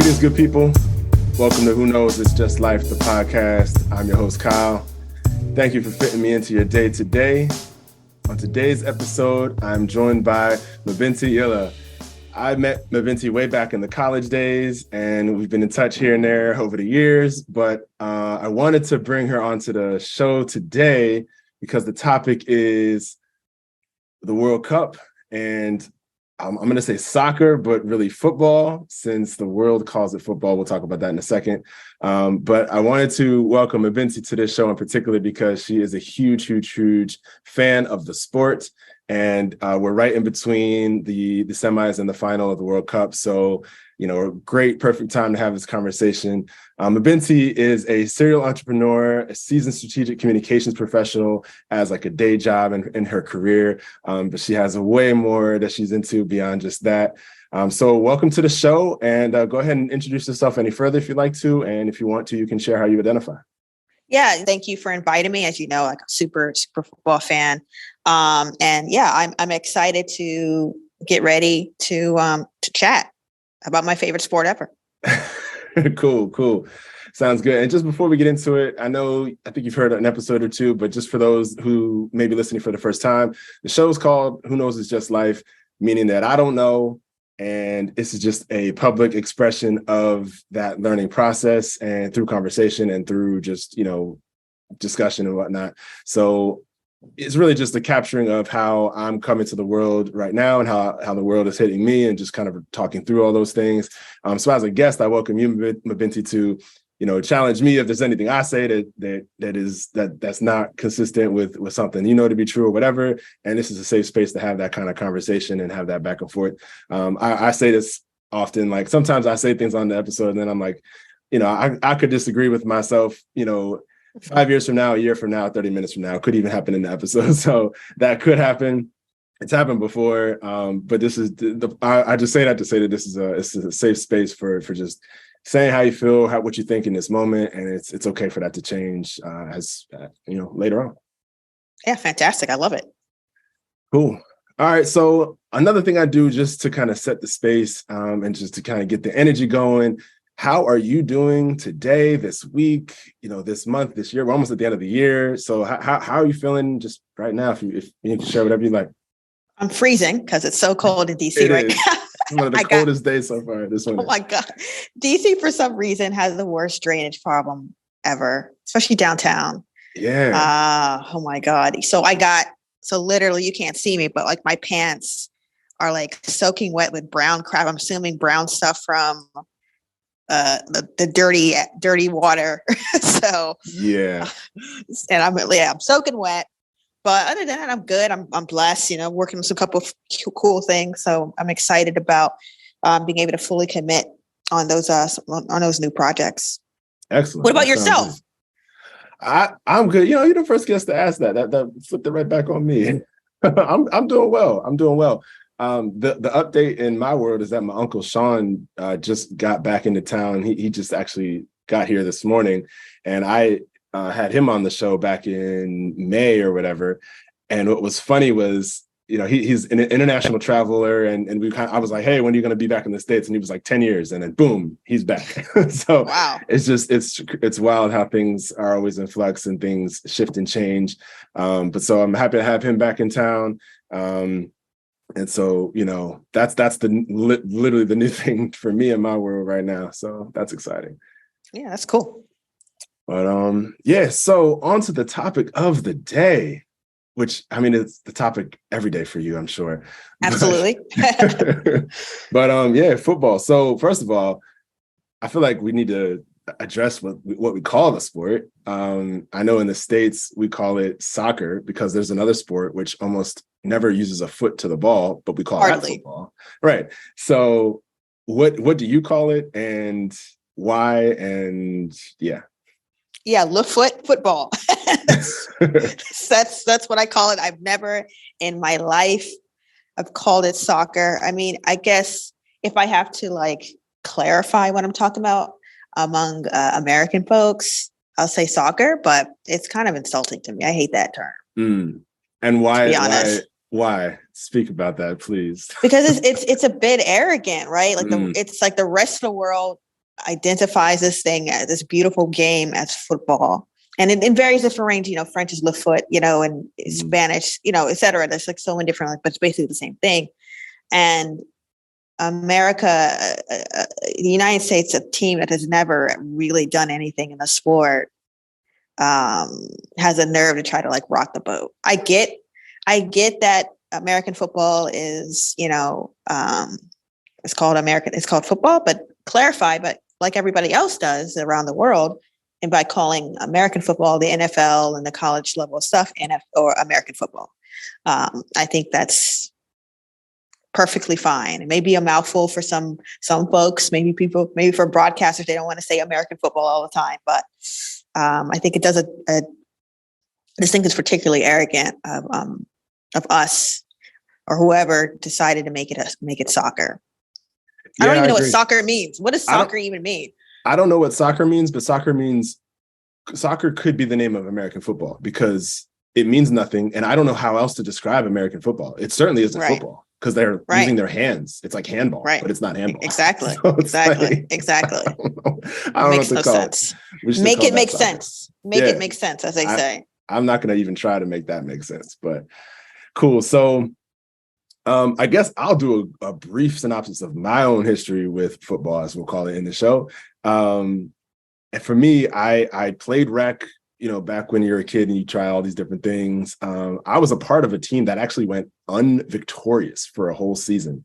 Greetings, good people. Welcome to Who Knows It's Just Life, the podcast. I'm your host, Kyle. Thank you for fitting me into your day today. On today's episode, I'm joined by MaBinti Yillah. I met MaBinti way back in the college days, and we've been in touch here and there over the years, but I wanted to bring her onto the show today because the topic is the World Cup, and I'm going to say soccer, but really football, since the world calls it football. We'll talk about that in a second. But I wanted to welcome MaBinti to this show in particular because she is a huge fan of the sport. And we're right in between the semis and the final of the World Cup. So, you know, a great, perfect time to have this conversation. MaBinti is a serial entrepreneur, a seasoned strategic communications professional, as like a day job in her career. But she has way more that she's into beyond just that. So welcome to the show, and go ahead and introduce yourself any further if you'd like to. And if you want to, you can share how you identify. Yeah, thank you for inviting me. As you know, like a super football fan. And yeah, I'm excited to get ready to chat about my favorite sport ever. Cool. Sounds good. And just before we get into it, I think you've heard an episode or two, but just for those who may be listening for the first time, the show is called Who Knows It's Just Life, meaning that I don't know. And this is just a public expression of that learning process, and through conversation and through just, discussion and whatnot. So it's really just a capturing of how I'm coming to the world right now and how the world is hitting me, and just kind of talking through all those things. So as a guest, I welcome you, MaBinti, to challenge me if there's anything I say that's not consistent with something to be true or whatever. And this is a safe space to have that kind of conversation and have that back and forth. I say this often, like sometimes I say things on the episode and then I'm like, I could disagree with myself, 5 years from now, a year from now, 30 minutes from now. It could even happen in the episode. So that could happen. It's happened before. But this is I just say that to say that this is a safe space for just saying how you feel, what you think in this moment, and it's okay for that to change as later on. Yeah, fantastic. I love it. Cool. All right. So another thing I do just to kind of set the space and just to kind of get the energy going. How are you doing today, this week, this month, this year? We're almost at the end of the year. So how are you feeling just right now? If you can share whatever you like. I'm freezing because it's so cold in DC right now. It's one of the coldest days so far this winter. Oh my God. DC for some reason has the worst drainage problem ever, especially downtown. Yeah. Oh my God. So literally you can't see me, but like my pants are like soaking wet with brown crap. I'm assuming brown stuff from the dirty water. So yeah. And I'm soaking wet. But other than that, I'm good. I'm blessed, working with a couple of cool things. So I'm excited about being able to fully commit on those new projects. Excellent. What about yourself? I'm good. You're the first guest to ask that. That flipped it right back on me. I'm doing well. The update in my world is that my uncle Sean just got back into town. He just actually got here this morning, and I had him on the show back in May or whatever. And what was funny was, he's an international traveler, and I was like, hey, when are you going to be back in the States? And he was like 10 years, and then boom, he's back. So wow. It's wild how things are always in flux and things shift and change. But so I'm happy to have him back in town. And so, that's literally the new thing for me in my world right now. So that's exciting. Yeah, that's cool. But so on to the topic of the day, which it's the topic every day for you, I'm sure. Absolutely. But football. So first of all, I feel like we need to address what we call the sport. I know in the States we call it soccer because there's another sport which almost never uses a foot to the ball, but we call that football. Right. So what do you call it, and why? And football. That's what I call it. I've never in my life I've called it soccer. I guess if I have to clarify what I'm talking about among American folks, I'll say soccer, but it's kind of insulting to me. I hate that term. And why? To be honest. Why? Speak about that, please. Because it's a bit arrogant, right? It's like the rest of the world identifies this thing as this beautiful game as football. And in various different range, French is le foot, and Spanish, et cetera. There's like so many different, but it's basically the same thing. And America, the United States, a team that has never really done anything in the sport, has a nerve to try to like rock the boat. I get that American football is, it's called football, but like everybody else does around the world, and by calling American football the NFL and the college level stuff, or American football. I think that's perfectly fine. It may be a mouthful for some folks, maybe for broadcasters, they don't want to say American football all the time, but I think it does this thing that's particularly arrogant of us or whoever decided to make it soccer. Yeah, I don't even know what soccer means. What does soccer even mean? I don't know what soccer means, but soccer could be the name of American football because it means nothing. And I don't know how else to describe American football. It certainly isn't football because they're using their hands. It's like handball, but it's not handball. Exactly. So exactly. I don't know makes no sense. Make it make sense. Make it make sense, as they say. I'm not going to even try to make that make sense, but cool. So I guess I'll do a brief synopsis of my own history with football, as we'll call it in the show. And for me, I played rec, back when you're a kid and you try all these different things. I was a part of a team that actually went unvictorious for a whole season,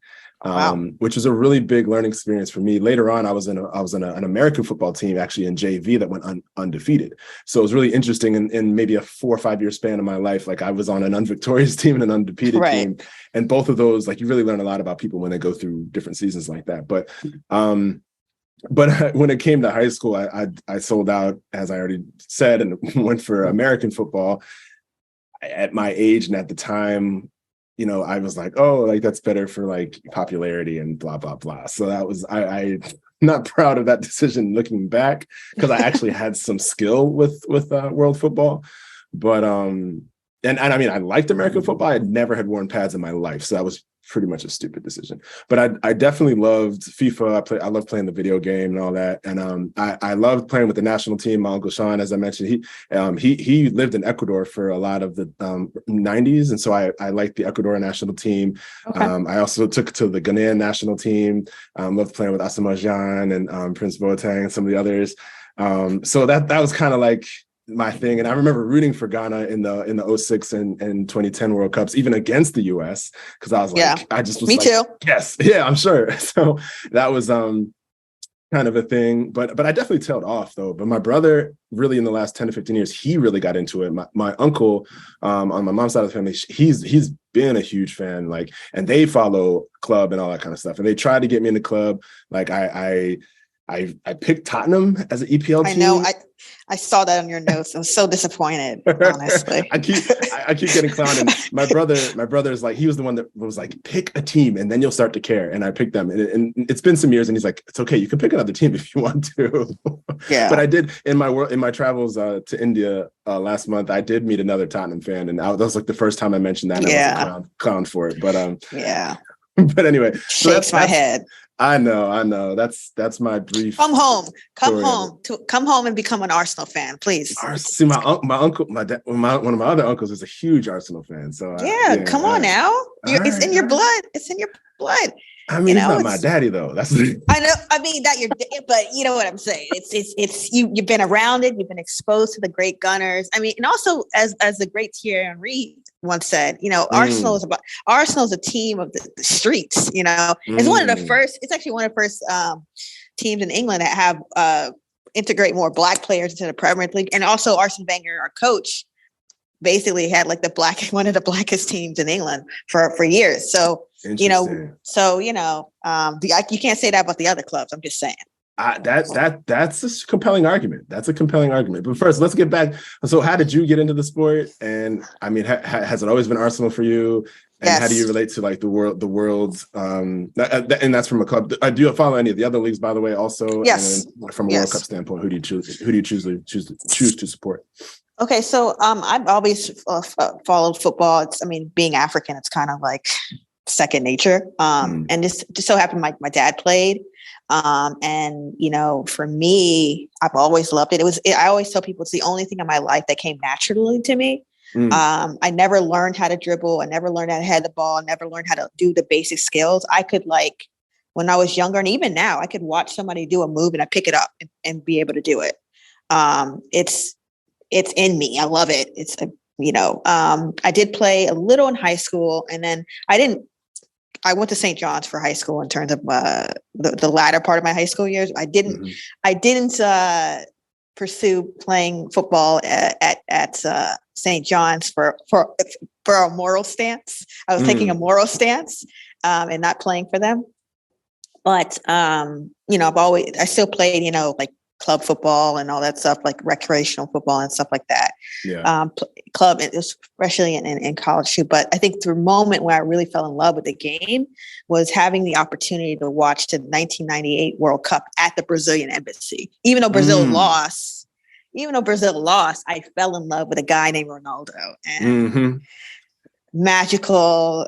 which was a really big learning experience for me. Later on, I was in an American football team, actually in JV, that went undefeated. So it was really interesting in maybe a 4 or 5 year span of my life. Like I was on an unvictorious team and an undefeated team. And both of those, like you really learn a lot about people when they go through different seasons like that. But when it came to high school, I sold out, as I already said, and went for American football. At my age and at the time, I was like, oh, like that's better for like popularity and blah, blah, blah. So that was, I'm not proud of that decision looking back because I actually had some skill with world football. But, and I mean, I liked American football. I never had worn pads in my life. So that was pretty much a stupid decision. But I definitely loved FIFA. I loved playing the video game and all that. And I loved playing with the national team. My Uncle Sean, as I mentioned, he lived in Ecuador for a lot of the 90s. And so I liked the Ecuador national team. Okay. I also took to the Ghanaian national team. Loved playing with Asamoah Gyan and Prince Boateng and some of the others. So that was kind of like my thing. And I remember rooting for Ghana in the 06 and 2010 World Cups, even against the US, because I was like, I just was me too. Yes. Yeah, I'm sure. So that was kind of a thing, but I definitely tailed off though. But my brother really in the last 10 to 15 years, he really got into it. My uncle on my mom's side of the family, he's been a huge fan, like, and they follow club and all that kind of stuff. And they tried to get me in the club. Like I picked Tottenham as an EPL team. I know. I saw that on your notes. I was so disappointed, honestly. I keep getting clowned. And my brother's like, he was the one that was like, pick a team and then you'll start to care. And I picked them. And it's been some years and he's like, it's okay. You can pick another team if you want to. Yeah. But I did in my travels to India last month, I did meet another Tottenham fan. And that was like the first time I mentioned that. And I was clowned for it. But yeah. But anyway. Shakes my head. I know. That's my brief. Come home and become an Arsenal fan, please. See, my uncle, one of my other uncles is a huge Arsenal fan. So come on now. It's in your blood. It's in your blood. I mean, he's not my daddy though. That's I know. I mean, that but you know what I'm saying. It's you've been around it. You've been exposed to the great Gunners. I mean, and also as the great Thierry Henry once said, Arsenal is a team of the streets. It's one of the first. It's actually one of the first teams in England that have integrate more Black players into the Premier League, and also Arsene Wenger, our coach, basically had like one of the blackest teams in England for years. So you can't say that about the other clubs. I'm just saying. That's a compelling argument. But first, let's get back. So how did you get into the sport? And I mean, has it always been Arsenal for you? And how do you relate to like the world's and that's from a club. Do you follow any of the other leagues, by the way, also? Yes. And from a World Cup standpoint, who do you choose to support? Okay, so I've always followed football. Being African, it's kind of like second nature. And just so happened my dad played. And, for me, I've always loved it. I always tell people it's the only thing in my life that came naturally to me. I never learned how to dribble. I never learned how to head the ball. I never learned how to do the basic skills. I could when I was younger, and even now, I could watch somebody do a move and I pick it up and be able to do it. It's in me. I love it. I did play a little in high school, and then I went to St. John's for high school in terms of the latter part of my high school years. I didn't pursue playing football at St. John's for a moral stance. I was taking a moral stance and not playing for them. But I still played, club football and all that stuff, like recreational football and stuff like that. Yeah. Club, especially in college too. But I think the moment where I really fell in love with the game was having the opportunity to watch the 1998 World Cup at the Brazilian embassy. Even though Brazil lost, I fell in love with a guy named Ronaldo. And magical.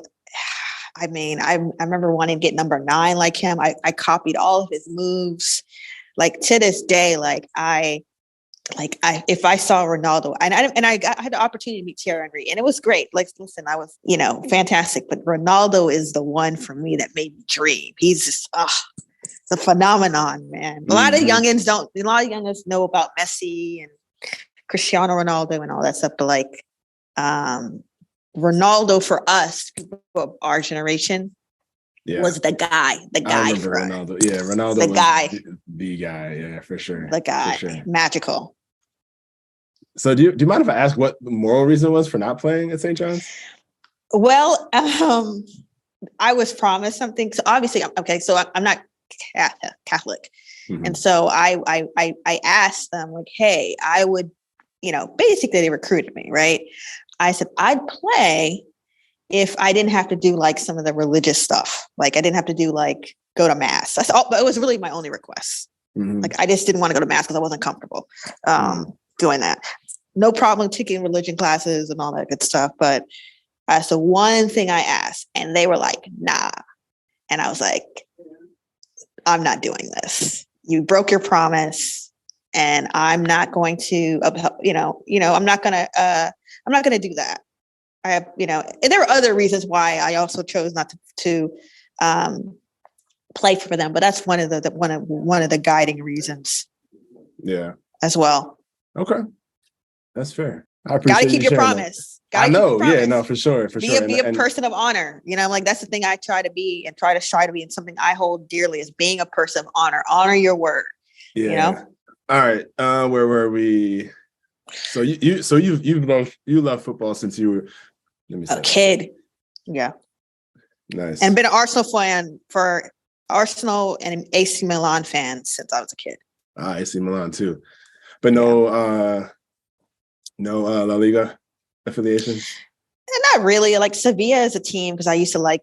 I mean, I remember wanting to get number 9 like him. I copied all of his moves. Like to this day, if I saw Ronaldo and I had the opportunity to meet Thierry Henry, and it was great. Like, listen, I was, fantastic, but Ronaldo is the one for me that made me dream. He's just, it's a phenomenon, man. A lot of youngins know about Messi and Cristiano Ronaldo and all that stuff, but Ronaldo for us, people of our generation, was the guy for Ronaldo. Yeah, Ronaldo the was guy. The guy, yeah, for sure. The guy, for sure. Magical. So do you mind if I ask what the moral reason was for not playing at St. John's? Well, I was promised something. So obviously, so I'm not Catholic. And so I asked them, like, hey, I would, basically they recruited me, right? I said, I'd play if I didn't have to do some of the religious stuff. Like I didn't have to do go to mass. That's all, but it was really my only request. I just didn't want to go to mass because I wasn't comfortable doing that. No problem taking religion classes and all that good stuff. But that's the one thing I asked, and they were like, nah. And I was like, I'm not doing this. You broke your promise, and I'm not going to, I'm not going to do that. I have, and there were other reasons why I also chose not to play for them, but that's one of the guiding reasons. Yeah. As well. Okay, that's fair. I appreciate. Gotta keep your promise. I know. Yeah, no, for sure, for sure. Be a person of honor. That's the thing I try to be, and try to be, and something I hold dearly is being a person of honor. Honor your word. Yeah. All right. Where were we? So you love football since you were a kid. Yeah. Nice. And been an Arsenal fan for Arsenal and AC Milan fan since I was a kid. AC Milan too, but no La Liga affiliation. Not really. Like Sevilla is a team because I used to like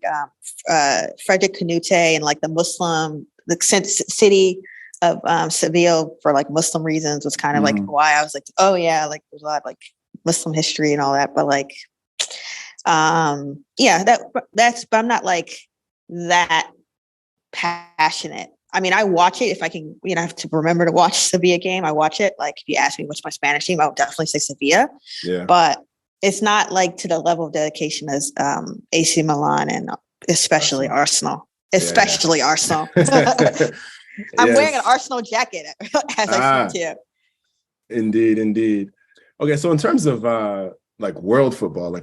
Frederick Canute and the city of Seville for Muslim reasons was kind of why I was like, oh yeah, there's a lot of Muslim history and all that, but that's but I'm not that passionate. I mean, I watch it if I can, I have to remember to watch Sevilla game. I watch it. If you ask me what's my Spanish team, I would definitely say Sevilla. Yeah. But it's not to the level of dedication as AC Milan and especially Arsenal. Especially Arsenal. I'm wearing an Arsenal jacket as I speak to you. Indeed. Okay, so in terms of world football, I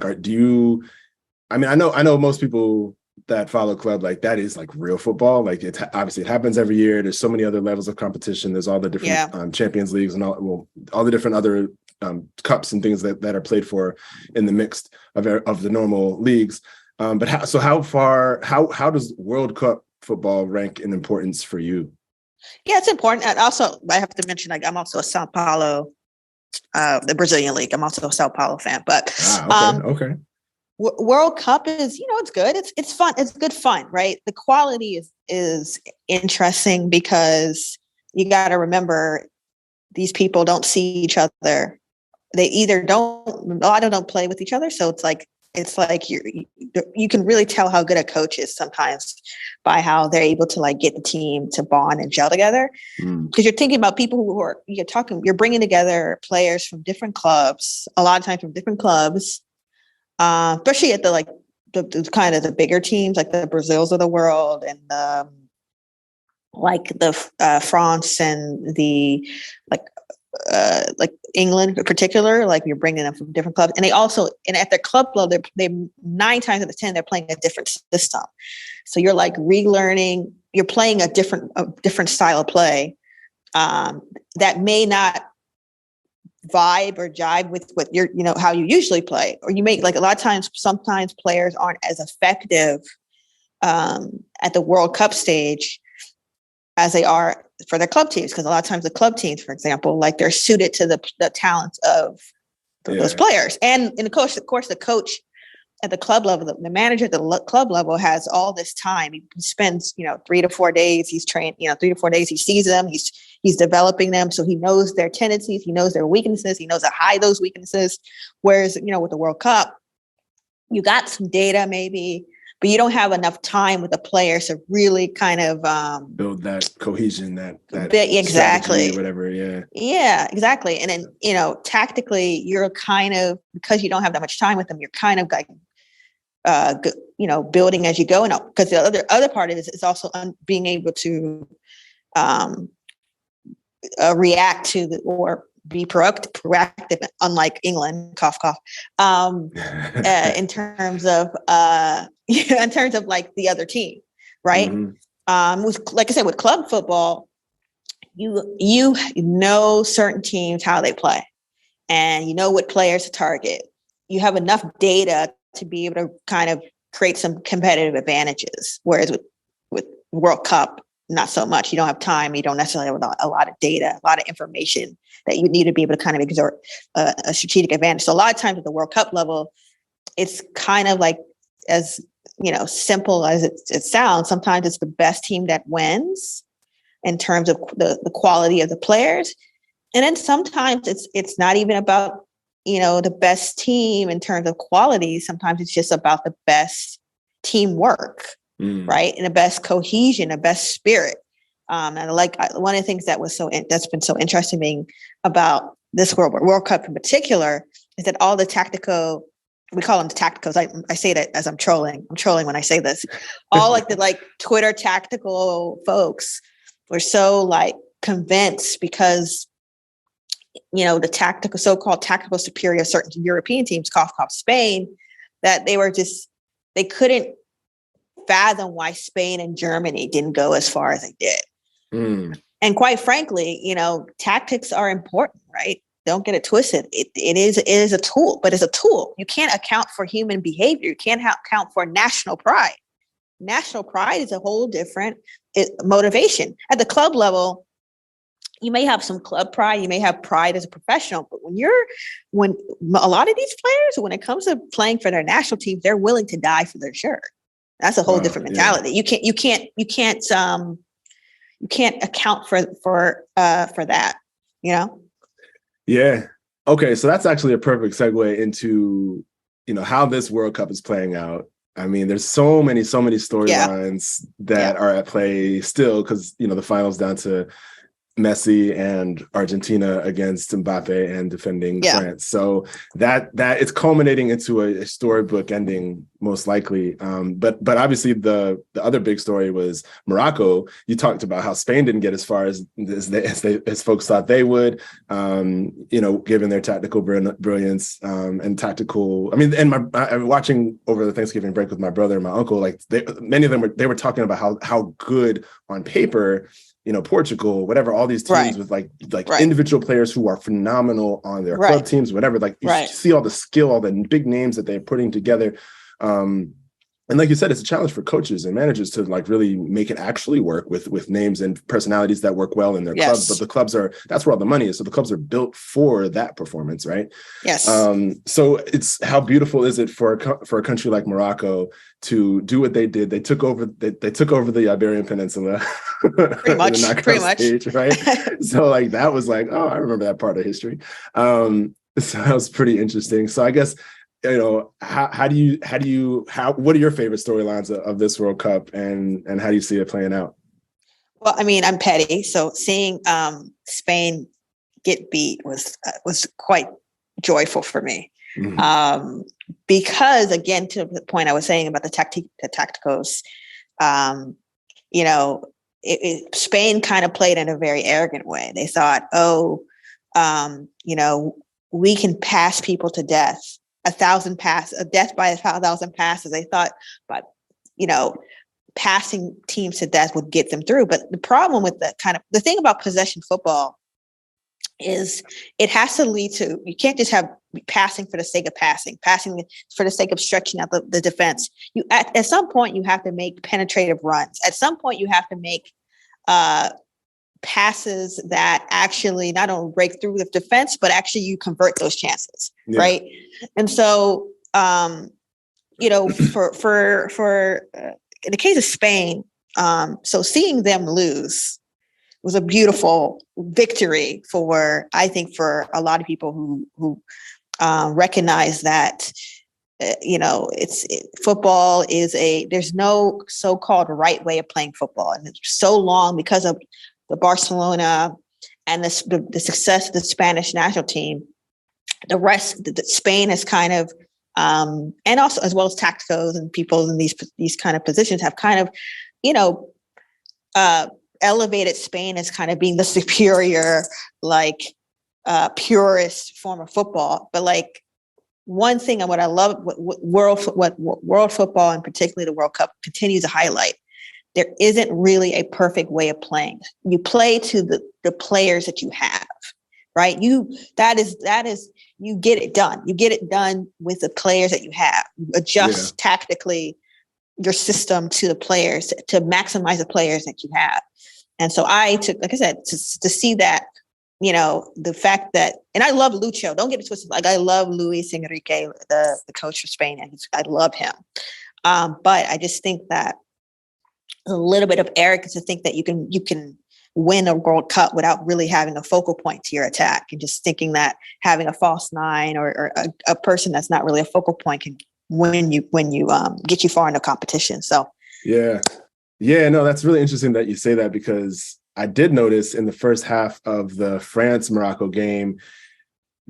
know most people that follow club that is real football. It obviously it happens every year. There's so many other levels of competition. There's all the different Champions Leagues and all the different other cups and things that are played for in the mixed of the normal leagues. But how does World Cup football rank in importance for you? Yeah, it's important. And also, I have to mention, I'm also a Sao Paulo, the Brazilian league. I'm also a Sao Paulo fan. But okay. World Cup is, it's good. It's fun. It's good fun, right? The quality is interesting because you got to remember these people don't see each other. They either a lot of them don't play with each other. So it's it's like you can really tell how good a coach is sometimes by how they're able to like get the team to bond and gel together. Because you're thinking about people who are, you're bringing together players from different clubs, a lot of times from different clubs, especially at the kind of the bigger teams like the Brazils of the world and France and the like England in particular, like you're bringing them from different clubs, and they also, and at their club level, they 9 times out of 10 they're playing a different system. So you're like relearning, you're playing a different style of play that may not vibe or jive with what you're, how you usually play, or you make like a lot of times, sometimes players aren't as effective at the World Cup stage as they are for their club teams, because a lot of times the club teams, for example, like they're suited to the talents of those players. And of course, the coach at the club level, the manager at the club level has all this time. He spends, 3 to 4 days. He's trained, 3 to 4 days. He sees them. He's developing them. So he knows their tendencies. He knows their weaknesses. He knows how to hide those weaknesses. Whereas, with the World Cup, you got some data maybe, but you don't have enough time with the players to really kind of build that cohesion, that exactly, or whatever. Yeah, exactly. And then, tactically, you're kind of, because you don't have that much time with them, you're kind of like, building as you go. And because the other part of it is also being able to react to or be proactive, unlike England, cough, cough, in terms of like the other team, right? Like I said, with club football, you know certain teams, how they play, and you know what players to target. You have enough data to be able to kind of create some competitive advantages. Whereas with World Cup, not so much. You don't have time. You don't necessarily have a lot of data, a lot of information that you need to be able to kind of exert a strategic advantage. So a lot of times at the World Cup level, it's kind of like, as simple as it sounds, sometimes it's the best team that wins in terms of the quality of the players. And then sometimes it's not even about, the best team in terms of quality. Sometimes it's just about the best teamwork, right? And the best cohesion, the best spirit. And one of the things that's been so interesting to me about this World Cup in particular is that all the tactical, we call them the tacticals. I say that as I'm trolling. I'm trolling when I say this. All the Twitter tactical folks were so convinced because, the so-called tactical superior of certain European teams, cough, cough, Spain, that they couldn't fathom why Spain and Germany didn't go as far as they did. And quite frankly, tactics are important, right? Don't get it twisted. It is a tool, but it's a tool. You can't account for human behavior. You can't account for national pride. National pride is a whole different motivation. At the club level, you may have some club pride. You may have pride as a professional, but when a lot of these players, when it comes to playing for their national teams, they're willing to die for their shirt. That's a whole different mentality. Yeah. You can't account for that, Yeah. Okay. So that's actually a perfect segue into, how this World Cup is playing out. I mean, there's so many storylines that are at play still, because, the finals down to Messi and Argentina against Mbappe and defending France. So that it's culminating into a storybook ending, most likely. But obviously the other big story was Morocco. You talked about how Spain didn't get as far as folks thought they would, given their tactical brilliance and tactical. I mean, and I'm watching over the Thanksgiving break with my brother and my uncle. Many of them were talking about how good on paper, Portugal, whatever, all these teams with individual players who are phenomenal on their club teams, whatever, you see all the skill, all the big names that they're putting together. And like you said, it's a challenge for coaches and managers to really make it actually work with names and personalities that work well in their clubs. But the clubs that's where all the money is. So the clubs are built for that performance, right? Yes. So it's, how beautiful is it for a country like Morocco to do what they did? They took over the Iberian Peninsula. Pretty much. Stage, right? So that was oh, I remember that part of history. So that was pretty interesting. So I guess what are your favorite storylines of this World Cup, and how do you see it playing out? Well, I mean, I'm petty, so seeing Spain get beat was quite joyful for me. Mm-hmm. Because again, to the point I was saying about the tacticals, Spain kind of played in a very arrogant way. They thought, we can pass people to death, a death by 1,000 passes. They thought, but passing teams to death would get them through. But the problem with the thing about possession football is it has to lead to, you can't just have passing for the sake of passing for the sake of stretching out the defense. You at some point you have to make penetrative runs. At some point you have to make passes that actually not only break through the defense, but actually you convert those chances, right? And so, for in the case of Spain, so seeing them lose was a beautiful victory I think for a lot of people who recognize that, football is there's no so-called right way of playing football. And it's so long because of the Barcelona and the success of the Spanish national team, Spain has kind of, and also as well as tacticos and people in these kind of positions have kind of, elevated Spain as kind of being the superior, purist form of football. But one thing, and what I love, what world football and particularly the World Cup continues to highlight, there isn't really a perfect way of playing. You play to the players that you have, right? That is you get it done. You get it done with the players that you have. You adjust tactically your system to the players to maximize the players that you have. And so I took, like I said, to see that, the fact that, and I love Lucho. Don't get me twisted. I love Luis Enrique, the coach for Spain, and I love him. But I just think that a little bit of arrogance to think that you can win a World Cup without really having a focal point to your attack, and just thinking that having a false nine or a person that's not really a focal point can win you get you far in the competition. So no, that's really interesting that you say that, because I did notice in the first half of the France-Morocco game,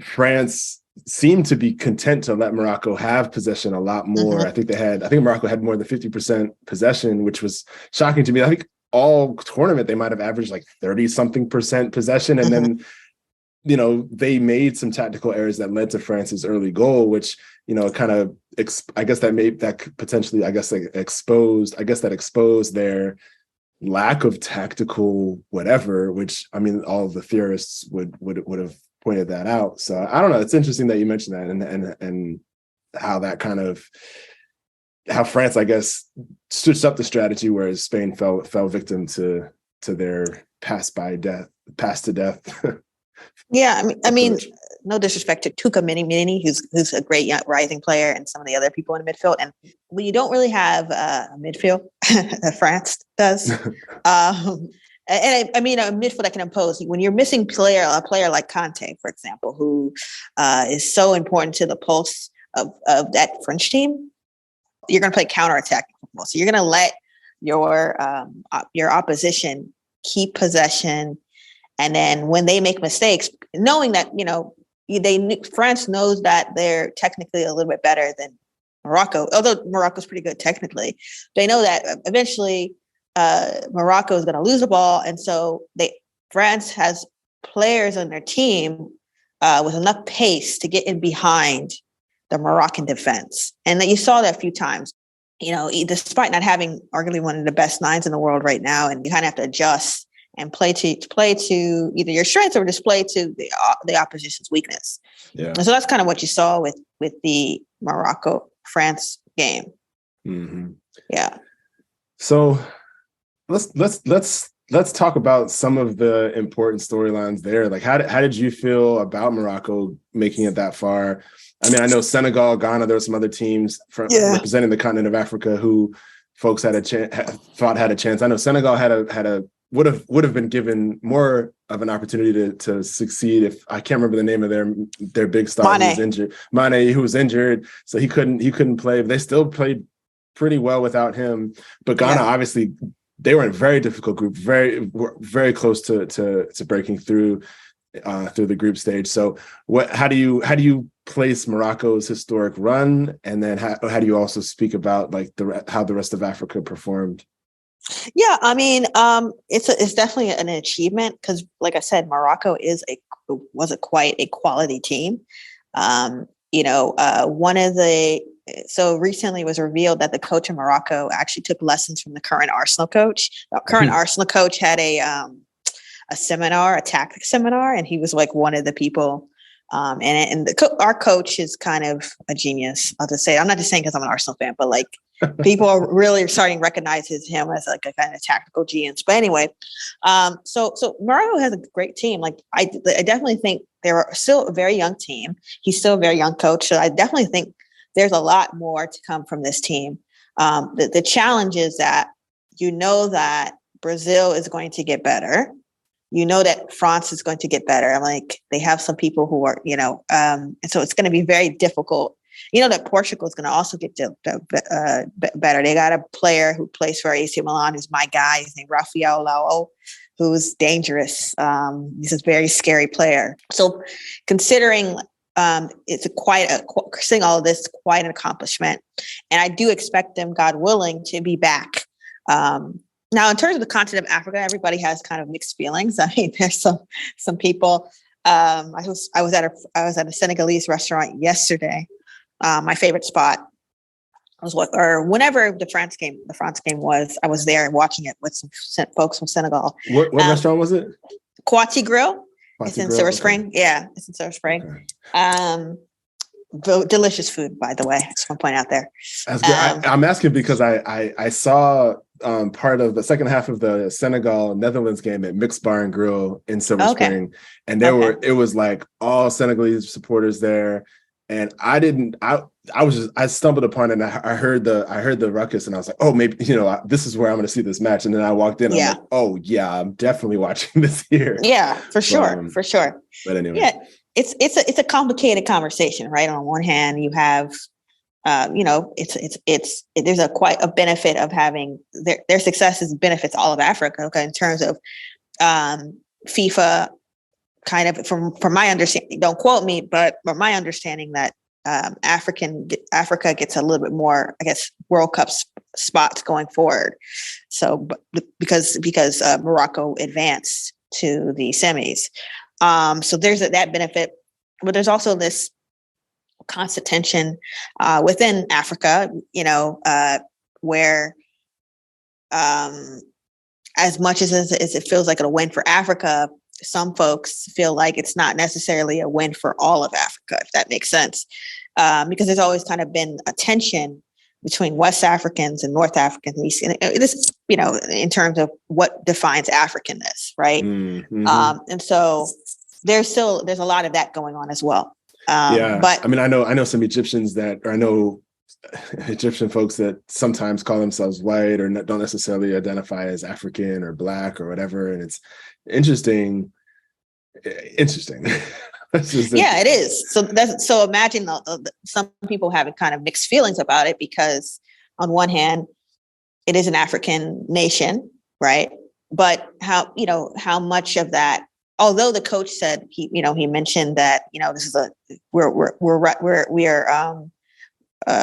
France seemed to be content to let Morocco have possession a lot more. Mm-hmm. I think Morocco had more than 50% possession, which was shocking to me. I think all tournament they might have averaged 30-something% possession. And then, they made some tactical errors that led to France's early goal, which, kind of, I guess that potentially, exposed their lack of tactical whatever, which, I mean, all of the theorists would have pointed that out. So I don't know. It's interesting that you mentioned that, and how that kind of, how France, I guess, switched up the strategy, whereas Spain fell victim to their pass to death. Yeah, I mean, no disrespect to Tuca Mini, who's a great young rising player, and some of the other people in the midfield. And when you don't really have a midfield that France does, and I mean a midfield that can impose. When you're missing a player like Conte, for example, who is so important to the pulse of that French team, you're going to play counterattacking football. So you're going to let your opposition keep possession. And then when they make mistakes, knowing that, France knows that they're technically a little bit better than Morocco, although Morocco's pretty good technically. They know that eventually Morocco is going to lose the ball. And so France has players on their team with enough pace to get in behind the Moroccan defense. And that you saw that a few times, despite not having arguably one of the best nines in the world right now, and you kind of have to adjust and play to either your strengths or display to the opposition's weakness. Yeah. And so that's kind of what you saw with the Morocco-France game. Mm-hmm. Yeah. So let's talk about some of the important storylines there. How did you feel about Morocco making it that far? I mean, I know Senegal, Ghana, there were some other teams representing the continent of Africa who folks thought had a chance. I know Senegal had a would have been given more of an opportunity to succeed if I can't remember the name of their big star who was injured. Mane, who was injured, so he couldn't play. But they still played pretty well without him. But Ghana, obviously, they were in a very difficult group, very close to breaking through the group stage. So how do you place Morocco's historic run, and then how do you also speak about like how the rest of Africa performed? Yeah, I mean, it's definitely an achievement because, like I said, Morocco was quite a quality team. So recently it was revealed that the coach in Morocco actually took lessons from the current Arsenal coach. The current Arsenal coach had a seminar, a tactics seminar, and he was like one of the people. Our coach is kind of a genius. I'll just say, I'm not just saying because I'm an Arsenal fan, but like people are really starting to recognize him as like a kind of tactical genius. But anyway, so Morocco has a great team. Like I definitely think they're still a very young team. He's still a very young coach. So I definitely think there's a lot more to come from this team. The challenge is that that Brazil is going to get better. That France is going to get better. I'm like, they have some people who are, and so it's going to be very difficult. That Portugal is going to also get better. They got a player who plays for AC Milan, who's my guy. His name Rafael Leao, who's dangerous. He's a very scary player. So considering seeing all of this, quite an accomplishment. And I do expect them, God willing, to be back. Now, in terms of the continent of Africa, everybody has kind of mixed feelings. I mean, there's some people. I was at a Senegalese restaurant yesterday. My favorite spot whenever the France game was, I was there watching it with some folks from Senegal. What restaurant was it? Kwati Grill. It's in Silver Spring. Yeah, it's in Silver Spring. Okay. Delicious food, by the way. I just want to point out there. That's good. I'm asking because I saw part of the second half of the Senegal-Netherlands game at Mixed Bar and Grill in Silver Spring, and it was like all Senegalese supporters there, and I stumbled upon it, and I heard the ruckus, and I was like, oh, maybe this is where I'm going to see this match, and then I walked in, and I'm like, oh yeah, I'm definitely watching this here. Yeah, for sure. But anyway, yeah. It's a complicated conversation, right? On one hand, you have, there's quite a benefit of having their successes benefits all of Africa. Okay, in terms of FIFA, kind of from my understanding. Don't quote me, but from my understanding that Africa gets a little bit more, I guess, World Cup spots going forward. So, because Morocco advanced to the semis. So there's that benefit, but there's also this constant tension within Africa, where as much as it feels like a win for Africa, some folks feel like it's not necessarily a win for all of Africa, if that makes sense, because there's always kind of been a tension between West Africans and North Africans, this, in terms of what defines Africanness, right? Mm-hmm. And so there's a lot of that going on as well. But I mean, I know some Egyptians I know Egyptian folks that sometimes call themselves white or don't necessarily identify as African or Black or whatever, and it's interesting. Yeah, it is. So imagine some people having kind of mixed feelings about it, because on one hand, it is an African nation, right? But how much of that? Although the coach said he mentioned that this is we are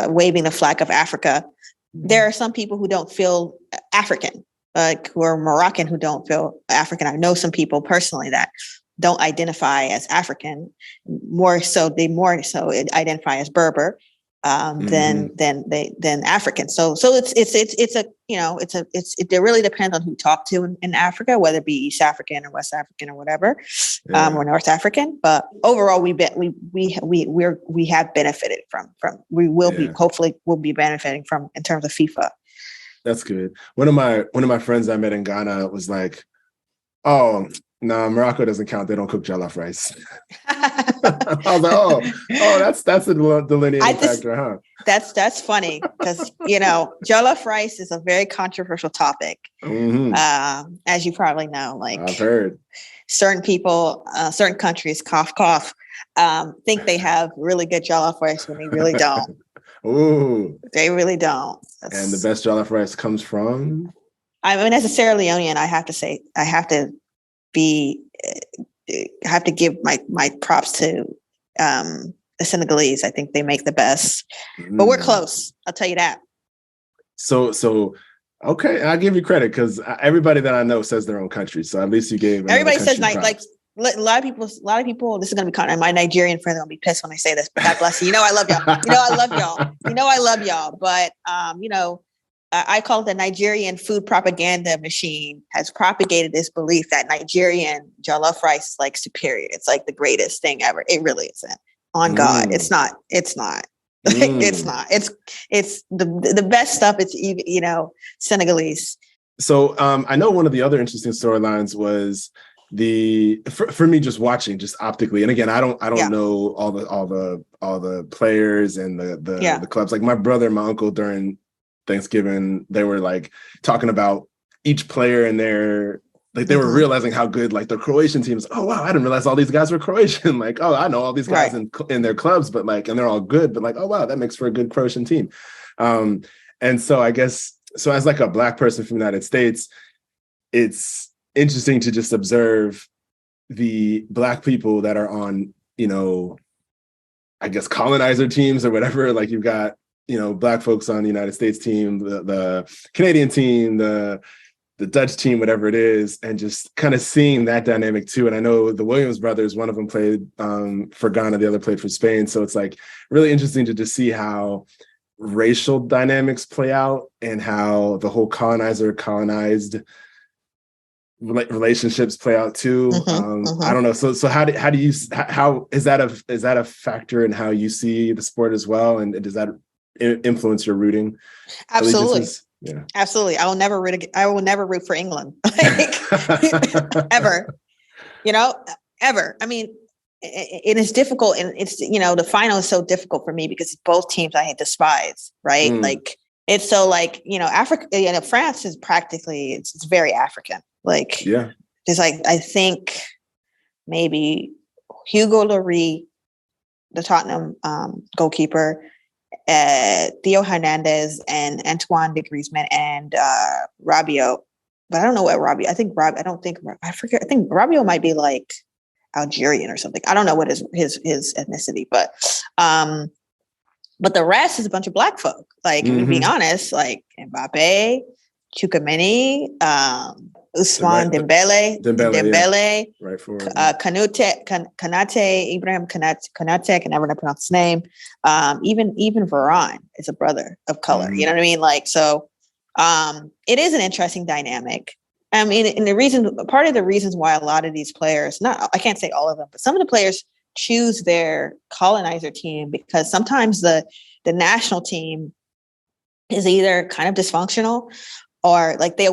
waving the flag of Africa. There are some people who don't feel African, who are Moroccan, who don't feel African. I know some people personally that don't identify as African, more so identify as Berber than African. So it really depends on who you talk to in Africa, whether it be East African or West African or whatever, or North African. But overall, we have benefited from we will be hopefully will be benefiting from in terms of FIFA. That's good. One of my friends I met in Ghana was like, "Oh, no, Morocco doesn't count. They don't cook jollof rice." I'm I was like, that's a delineating factor, huh? That's funny because, jollof rice is a very controversial topic. As you probably know, like I've heard certain people, certain countries, cough, cough, think they have really good jollof rice when they really don't. Ooh. They really don't. And the best jollof rice comes from? I mean, as a Sierra Leonean, I have to say, I have to give my props to the Senegalese. I think they make the best, but we're close. I'll tell you that. So okay, I'll give you credit because everybody that I know says their own country. So at least you gave. Everybody says like a lot of people. This is going to be kind of my Nigerian friends are going to be pissed when I say this. But God bless you. I love y'all. I love y'all. I love y'all. But I call it the Nigerian food propaganda machine has propagated this belief that Nigerian jollof rice is like superior. It's like the greatest thing ever. It really isn't. On God, it's not. It's not. It's not. It's the best stuff. It's Senegalese. So I know one of the other interesting storylines was for me just watching just optically, and again I don't know all the players and the clubs. Like my brother and my uncle during Thanksgiving, they were like talking about each player and their like they were realizing how good like the Croatian teams. Oh wow, I didn't realize all these guys were Croatian. Like, oh, I know all these guys in their clubs, but like, and they're all good. But like, oh wow, that makes for a good Croatian team. And so I guess so as like a Black person from the United States, it's interesting to just observe the Black people that are on, I guess colonizer teams or whatever. Like you've got, Black folks on the United States team, the Canadian team, the Dutch team, whatever it is, and just kind of seeing that dynamic too. And I know the Williams brothers, one of them played for Ghana, the other played for Spain. So it's like really interesting to just see how racial dynamics play out and how the whole colonized relationships play out too. I don't know. So how is that a factor in how you see the sport as well? And does that influence your rooting? Absolutely. Allegiances? Yeah. Absolutely. I will never root for England. Ever. Ever. I mean, it is difficult, and it's the final is so difficult for me because both teams I despise, right? Like it's so like Africa, France is practically it's very African. Like there's like I think maybe Hugo Lloris, the Tottenham goalkeeper, Theo Hernandez and Antoine de Griezmann and Rabiot, but I don't know what Rabiot. I think I think Rabiot might be like Algerian or something. I don't know what his ethnicity, but the rest is a bunch of Black folk. Like being honest, like Mbappe, Tchouaméni, Ousmane Dembele, right forward, Kanate, Ibrahim Kanate, I can never pronounce his name. Even Varane is a brother of color. You know what I mean? Like, so it is an interesting dynamic. I mean, and part of the reasons why a lot of these players, I can't say all of them, but some of the players choose their colonizer team because sometimes the national team is either kind of dysfunctional or like they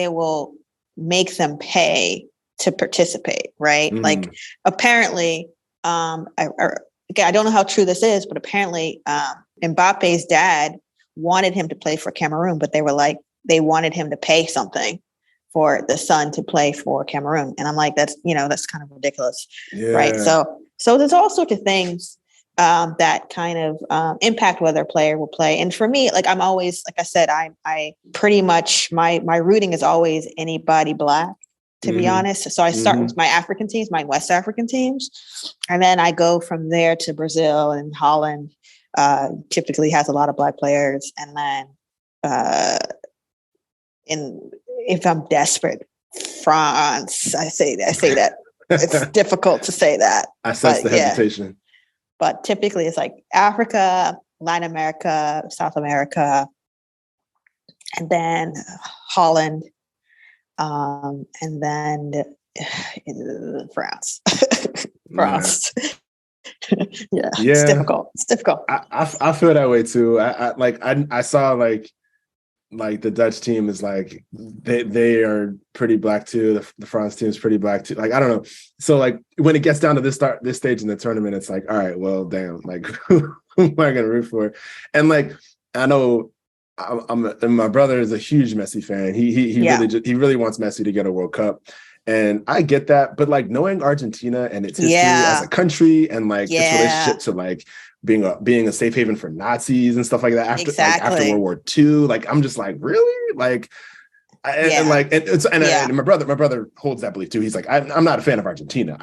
will make them pay to participate, right? Like apparently, I don't know how true this is, but apparently Mbappe's dad wanted him to play for Cameroon, but they wanted him to pay something for the son to play for Cameroon. And I'm like, that's kind of ridiculous, right? So there's all sorts of things that kind of impact whether a player will play. And for me, like I'm always, like I said, I pretty much, my rooting is always anybody Black, to be honest. So I start with my African teams, my West African teams, and then I go from there to Brazil, and Holland typically has a lot of Black players. And then if I'm desperate, France, I say that. It's difficult to say that. I sense the hesitation. But typically it's like Africa, Latin America, South America, and then Holland, and then France. France. Yeah, it's difficult. It's difficult. I feel that way too. I saw like like the Dutch team is like they are pretty black too. The France team is pretty black too. Like I don't know. So like when it gets down to this stage in the tournament, it's like, all right, well, damn, like who am I gonna root for? And like I know and my brother is a huge Messi fan. He really wants Messi to get a World Cup. And I get that, but like knowing Argentina and its history as a country and like its relationship to like being a safe haven for Nazis and stuff like that after World War II, like I'm just like, really? Like and my brother holds that belief too. He's like, I'm not a fan of Argentina.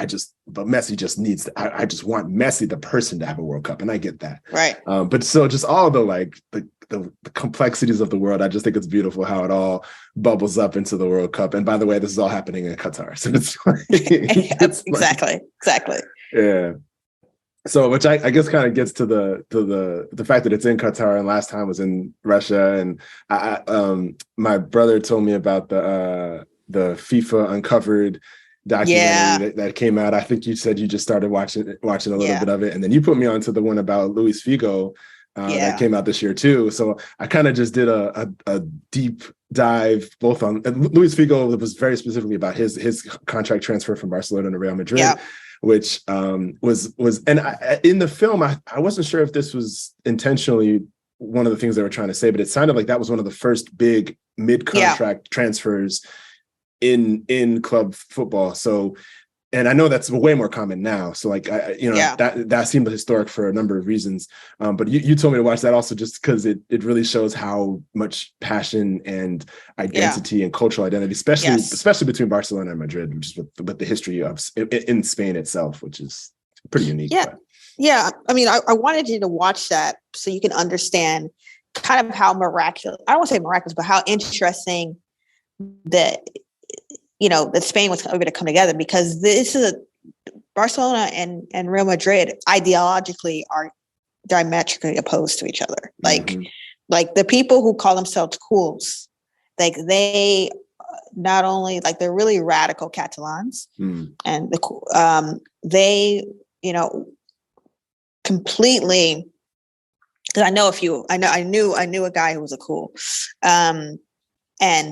But Messi just needs to, I just want Messi, the person, to have a World Cup. And I get that. Right. But so just all the like the complexities of the world, I just think it's beautiful how it all bubbles up into the World Cup. And by the way, this is all happening in Qatar. So it's like, exactly. Yeah. So, which I guess kind of gets to the fact that it's in Qatar and last time was in Russia. And my brother told me about the FIFA Uncovered documentary that came out. I think you said you just started watching a little bit of it, and then you put me onto the one about Luis Figo that came out this year too. So I kind of just did a deep dive both on Luis Figo. Was very specifically about his contract transfer from Barcelona to Real Madrid. Yeah. Which was in the film, I wasn't sure if this was intentionally one of the things they were trying to say, but it sounded like that was one of the first big mid-contract transfers in club football. So, and I know that's way more common now. So like, that seemed historic for a number of reasons. But you told me to watch that also just because it really shows how much passion and identity and cultural identity, especially between Barcelona and Madrid, which is with the history of in Spain itself, which is pretty unique. Yeah. But. Yeah. I mean, I wanted you to watch that so you can understand kind of how miraculous, I don't want to say miraculous, but how interesting that Spain was able to come together, because this is Barcelona and Real Madrid ideologically are diametrically opposed to each other. Like the people who call themselves cools, like they not only like they're really radical Catalans and they, completely, because I knew a guy who was a cool, and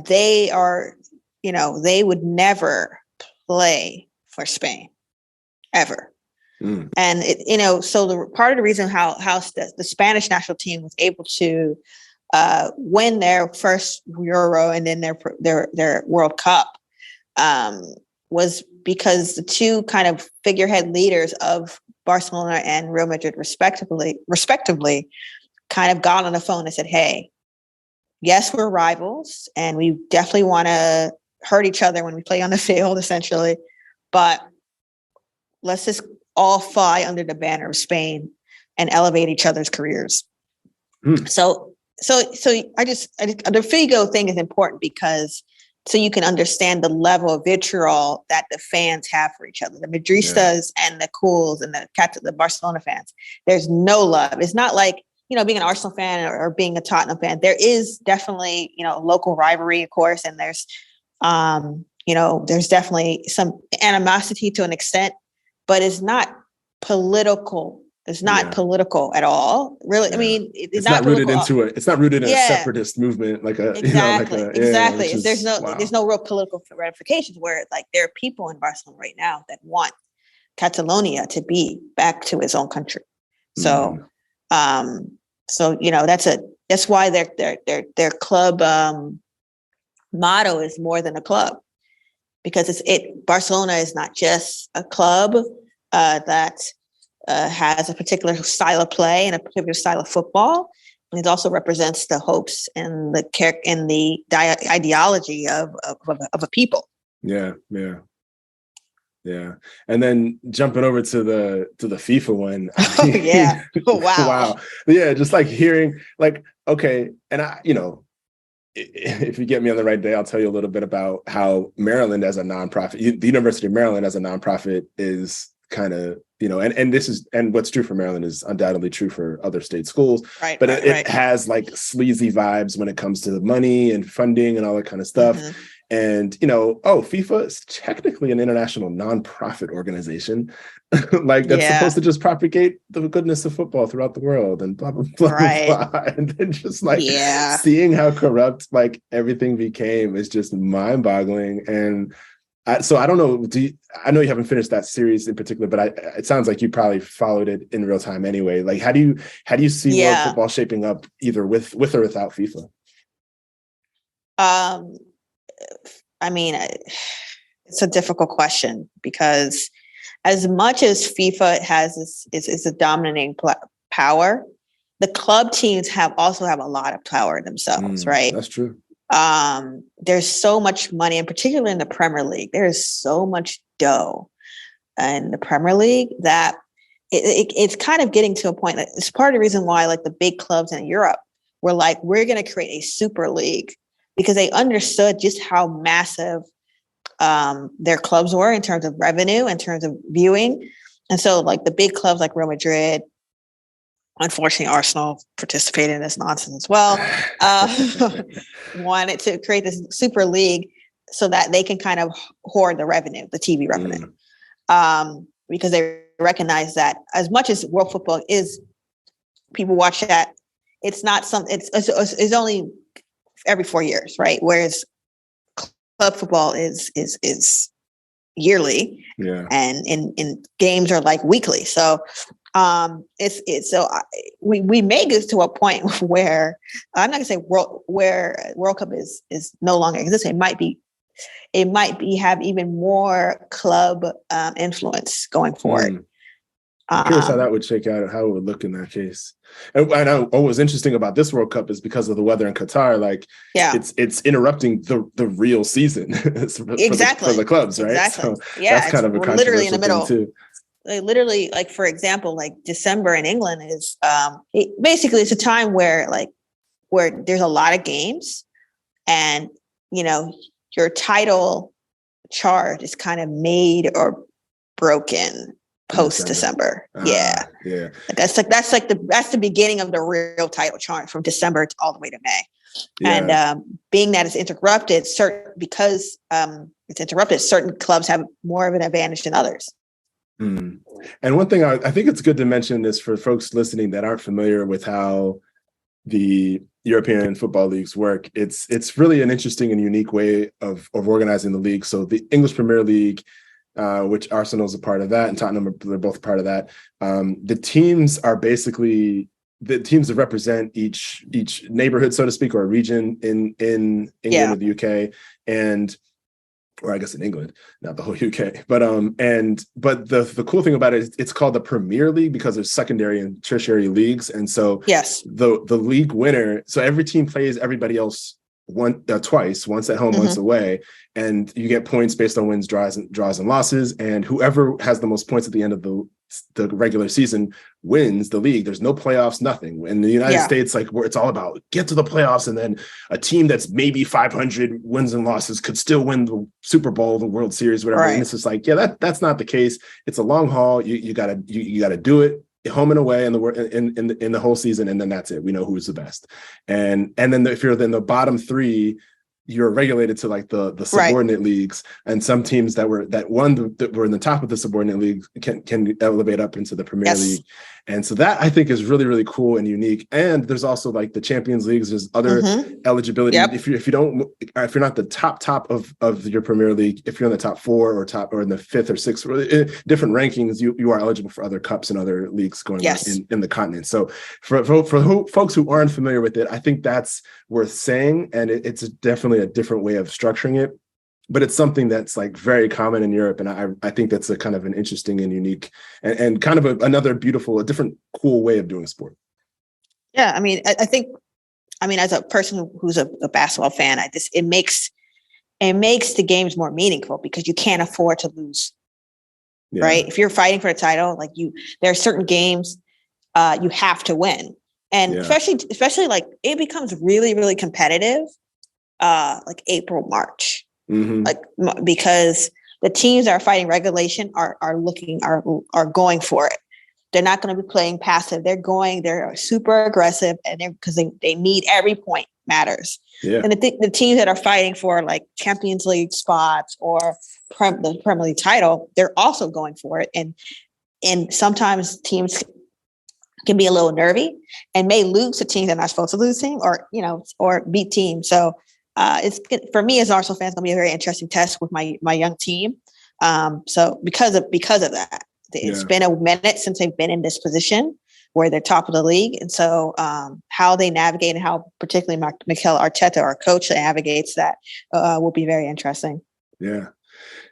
they are, they would never play for Spain ever. And so the part of the reason how the Spanish national team was able to win their first Euro and then their World Cup was because the two kind of figurehead leaders of Barcelona and Real Madrid respectively kind of got on the phone and said, hey, yes, we're rivals and we definitely want to hurt each other when we play on the field, essentially, but let's just all fly under the banner of Spain and elevate each other's careers. So the Figo thing is important because so you can understand the level of vitriol that the fans have for each other, the Madristas and the cools and the Barcelona fans. There's no love. It's not like, being an Arsenal fan or being a Tottenham fan. There is definitely, local rivalry, of course, and there's definitely some animosity to an extent, but it's not political. It's not political at all. Really, I mean, it's not rooted into it. It's not rooted in a separatist movement, like a exactly. There's no real political ramifications. Where like there are people in Barcelona right now that want Catalonia to be back to its own country. So, that's why their club motto is more than a club, because Barcelona is not just a club that has a particular style of play and a particular style of football. And it also represents the hopes and the ideology of a people. Yeah. And then jumping over to the FIFA one. Oh yeah. Oh, wow. Wow. Yeah. Just like hearing like, okay. And if you get me on the right day, I'll tell you a little bit about how Maryland as a nonprofit, the University of Maryland as a nonprofit is kind of, and what's true for Maryland is undoubtedly true for other state schools, right? But it has like sleazy vibes when it comes to the money and funding and all that kind of stuff. And, FIFA is technically an international nonprofit organization, like that's supposed to just propagate the goodness of football throughout the world and blah, blah, blah, blah. And then just like seeing how corrupt like everything became is just mind boggling. And so I don't know, I know you haven't finished that series in particular, but it sounds like you probably followed it in real time anyway. Like, how do you see world football shaping up either with or without FIFA? I mean, it's a difficult question because as much as FIFA is a dominating power, the club teams also have a lot of power themselves, right? That's true. There's so much money, and particularly in the Premier League, there is so much dough in the Premier League that it's kind of getting to a point that it's part of the reason why like the big clubs in Europe were like, we're going to create a super league, because they understood just how massive their clubs were in terms of revenue, in terms of viewing. And so like the big clubs like Real Madrid, unfortunately, Arsenal participated in this nonsense as well, wanted to create this super league so that they can kind of hoard the revenue, the TV revenue, because they recognize that as much as world football is, people watch that, it's not it's only every 4 years, right? Whereas club football is yearly, and in games are like weekly. So we may get to a point where I'm not gonna say World Cup is no longer existing. It might be have even more club influence going forward. I'm curious how that would shake out, how it would look in that case. And I know what was interesting about this World Cup is because of the weather in Qatar, like it's interrupting the real season for the clubs, right? Exactly. So that's kind of a controversial literally in the middle thing too. Literally, like for example, like December in England is basically it's a time where there's a lot of games, and your title chart is kind of made or broken post December. That's the beginning of the real title chart from December all the way to May. And being that it's interrupted, certain clubs have more of an advantage than others. And one thing I think it's good to mention this for folks listening that aren't familiar with how the European football leagues work. It's really an interesting and unique way of organizing the league. So the English Premier League, which Arsenal's a part of that, and Tottenham, they're both part of that. The teams are basically the teams that represent each neighborhood, so to speak, or a region in England or the UK, or I guess in England, not the whole UK. But the cool thing about it is it's called the Premier League because there's secondary and tertiary leagues, and so the league winner. So every team plays everybody else twice, once at home, once away, and you get points based on wins, draws, and losses. And whoever has the most points at the end of the regular season wins the league. There's no playoffs, nothing. In the United States, like where it's all about get to the playoffs, and then a team that's maybe 500 wins and losses could still win the Super Bowl, the World Series, whatever. Right. And it's just like, that's not the case. It's a long haul. You gotta do it home and away in the whole season, and then that's it. We know who's the best. And then if you're in the bottom three, you're regulated to like the subordinate leagues, and some teams that were in the top of the subordinate league can elevate up into the Premier League. And so that I think is really, really cool and unique. And there's also like the Champions Leagues, there's other eligibility. If you're not the top of your Premier League, if you're in the top four or in the fifth or sixth, different rankings, you are eligible for other cups and other leagues going on in the continent. So for folks who aren't familiar with it, I think that's worth saying, and it's definitely a different way of structuring it, but it's something that's like very common in Europe, and I think that's a kind of an interesting and unique and kind of another beautiful, a different cool way of doing sport. I mean, I think as a person who's a basketball fan, it makes the games more meaningful because you can't afford to lose, right? If you're fighting for a title, like there are certain games you have to win, and especially like it becomes really, really competitive. Like April, March, because the teams that are fighting regulation are going for it. they're not going to be playing passive. They're super aggressive, and because they need every point matters. Yeah. And the teams that are fighting for like Champions League spots or the Premier League title, they're also going for it. And sometimes teams can be a little nervy and may lose to teams they're not supposed to lose to, or beat teams. So it's for me as an Arsenal fan, it's going to be a very interesting test with my young team. So because of that, it's been a minute since they've been in this position where they're top of the league. And so how they navigate and how particularly Mikel Arteta, our coach, navigates that will be very interesting. Yeah,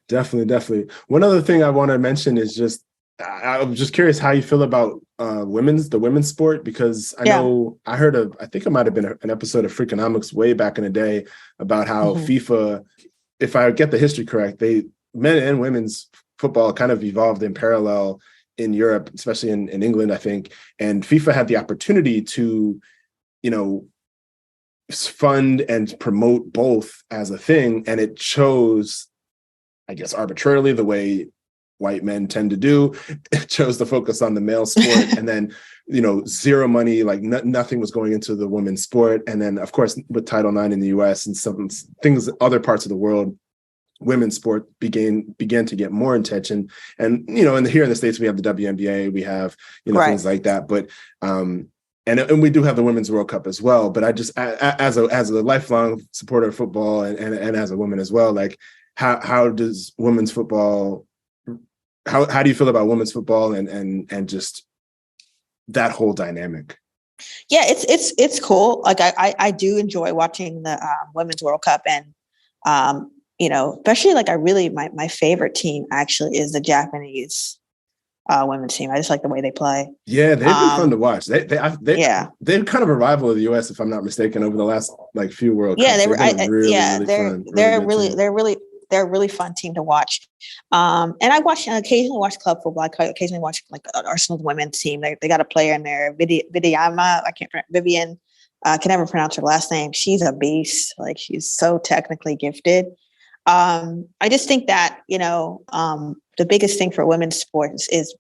definitely. One other thing I want to mention is just, I'm just curious how you feel about the women's sport, because I know I think it might have been an episode of Freakonomics way back in the day about how FIFA, if I get the history correct, men and women's football kind of evolved in parallel in Europe, especially in England, I think. And FIFA had the opportunity to, fund and promote both as a thing. And it chose, I guess, arbitrarily, the way white men tend to do. It chose to focus on the male sport. And then, zero money, like nothing was going into the women's sport. And then, of course, with Title IX in the US and some things, other parts of the world, women's sport began to get more attention. And, here in the States, we have the WNBA, we have, things like that. But, and we do have the Women's World Cup as well. But I just, as a lifelong supporter of football and as a woman as well, like how does women's football, how do you feel about women's football and just that whole dynamic? Yeah, it's cool. Like I do enjoy watching the Women's World Cup, and especially like my favorite team actually is the Japanese women's team. I just like the way they play. Yeah, they've been fun to watch. They're kind of a rival of the US, if I'm not mistaken, over the last like few World Cups. They're a really fun team to watch. And I occasionally watch club football. I occasionally watch like Arsenal's women's team. They got a player in there, Vivian. I can never pronounce her last name. She's a beast. Like, she's so technically gifted. I just think that, the biggest thing for women's sports is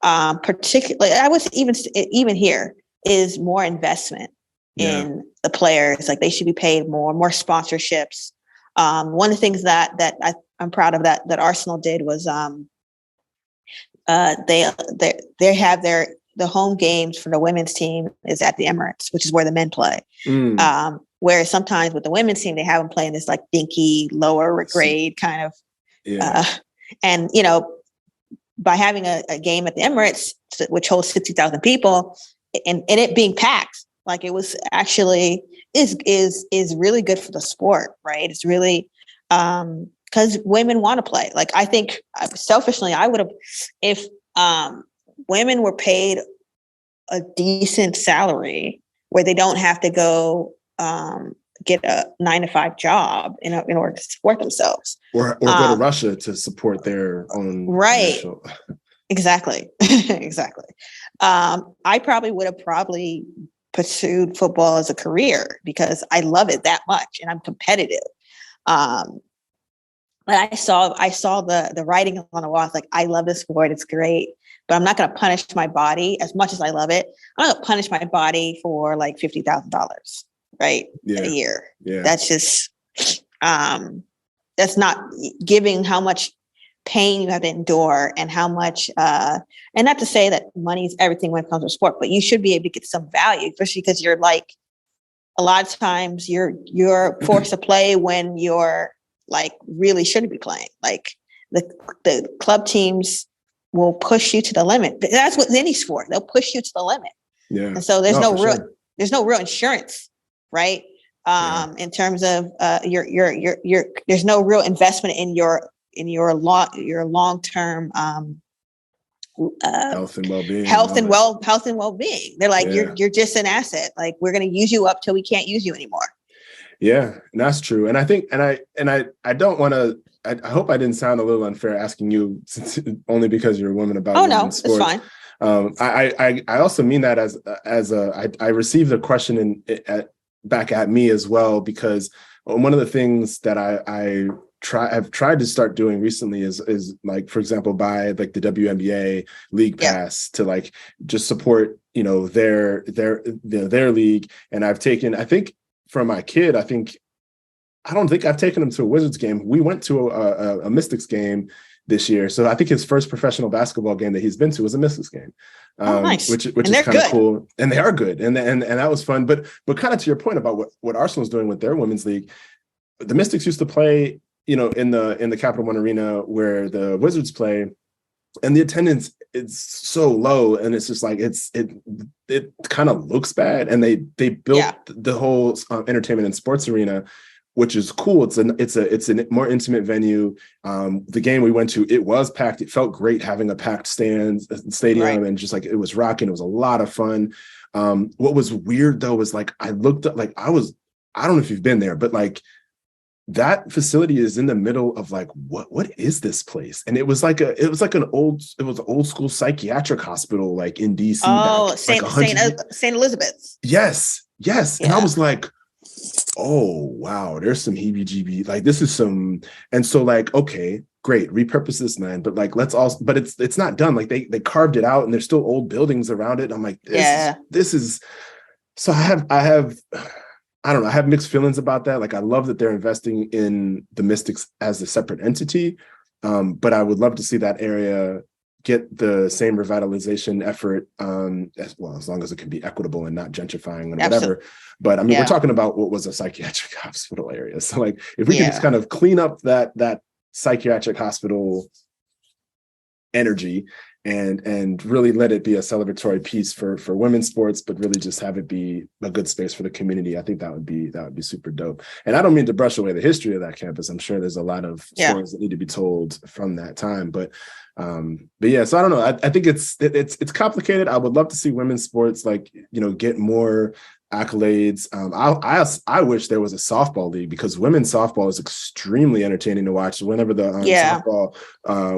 particularly, I was even here, is more investment in the players. Like, they should be paid more sponsorships. One of the things that I'm proud of that Arsenal did was they have the home games for the women's team is at the Emirates, which is where the men play. Whereas sometimes with the women's team, they have them playing this like dinky lower grade kind of, and by having a game at the Emirates, which holds 60,000 people, and it being packed, like it was actually is really good for the sport, right? It's really because women want to play. Like, I think selfishly, I would have, if women were paid a decent salary where they don't have to go get a 9-to-5 job in order to support themselves, or go to Russia to support their own commercial. Exactly. I probably would have pursued football as a career because I love it that much and I'm competitive. But I saw the writing on the wall. It's like, I love this sport. It's great, but I'm not going to punish my body as much as I love it. I'm not going to punish my body for like $50,000, right? In a year. Yeah. That's just, that's not giving how much pain you have to endure and how much, and not to say that money is everything when it comes to sport, but you should be able to get some value, especially because you're like, a lot of times you're forced to play when you're like really shouldn't be playing. Like the club teams will push you to the limit. That's with any sport. They'll push you to the limit. Yeah. And so there's no real insurance, right? In terms of there's no real investment in your long-term health and well-being. Health and well-being. They're like, you're just an asset. Like, we're going to use you up till we can't use you anymore. Yeah, and that's true. And I think, I don't want to, I hope I didn't sound a little unfair asking you only because you're a woman about women's sports. It's fine. I also mean that I received a question back at me as well, because one of the things that I I've tried to start doing recently is like, for example, buy like the WNBA league pass to like just support, you know, their league. And I've taken, I think for my kid, I don't think I've taken him to a Wizards game. We went to a Mystics game this year. So I think his first professional basketball game that he's been to was a Mystics game, nice. which is kind of cool. And they are good. And that was fun. But kind of to your point about what Arsenal's doing with their women's league, the Mystics used to play, you know, in the Capital One Arena where the Wizards play, and the attendance is so low, and it's just like it kind of looks bad. And they built the whole entertainment and sports arena, which is cool. It's a more intimate venue. The game we went to, it was packed. It felt great having a packed stadium, and just like it was rocking. It was a lot of fun. What was weird though was like I looked up, like I don't know if you've been there, but like that facility is in the middle of like what is this place? And it was an old school psychiatric hospital like in DC. Oh, St. Elizabeth's. Yes. Yeah. And I was like, oh wow, there's some heebie-jeebie, like this is some. And so like, okay, great, repurpose this land, but like let's also, but it's not done. Like they carved it out and there's still old buildings around it. And I'm like, this is so I don't know, I have mixed feelings about that. Like I love that they're investing in the Mystics as a separate entity, but I would love to see that area get the same revitalization effort, as long as it can be equitable and not gentrifying and whatever. But I mean, we're talking about what was a psychiatric hospital area. So like, if we can just kind of clean up that psychiatric hospital energy and really let it be a celebratory piece for women's sports, but really just have it be a good space for the community, I think that would be super dope. And I don't mean to brush away the history of that campus. I'm sure there's a lot of stories that need to be told from that time, but yeah, so I don't know. I think it's complicated. I would love to see women's sports, like, you know, get more accolades. I wish there was a softball league, because women's softball is extremely entertaining to watch. Whenever the softball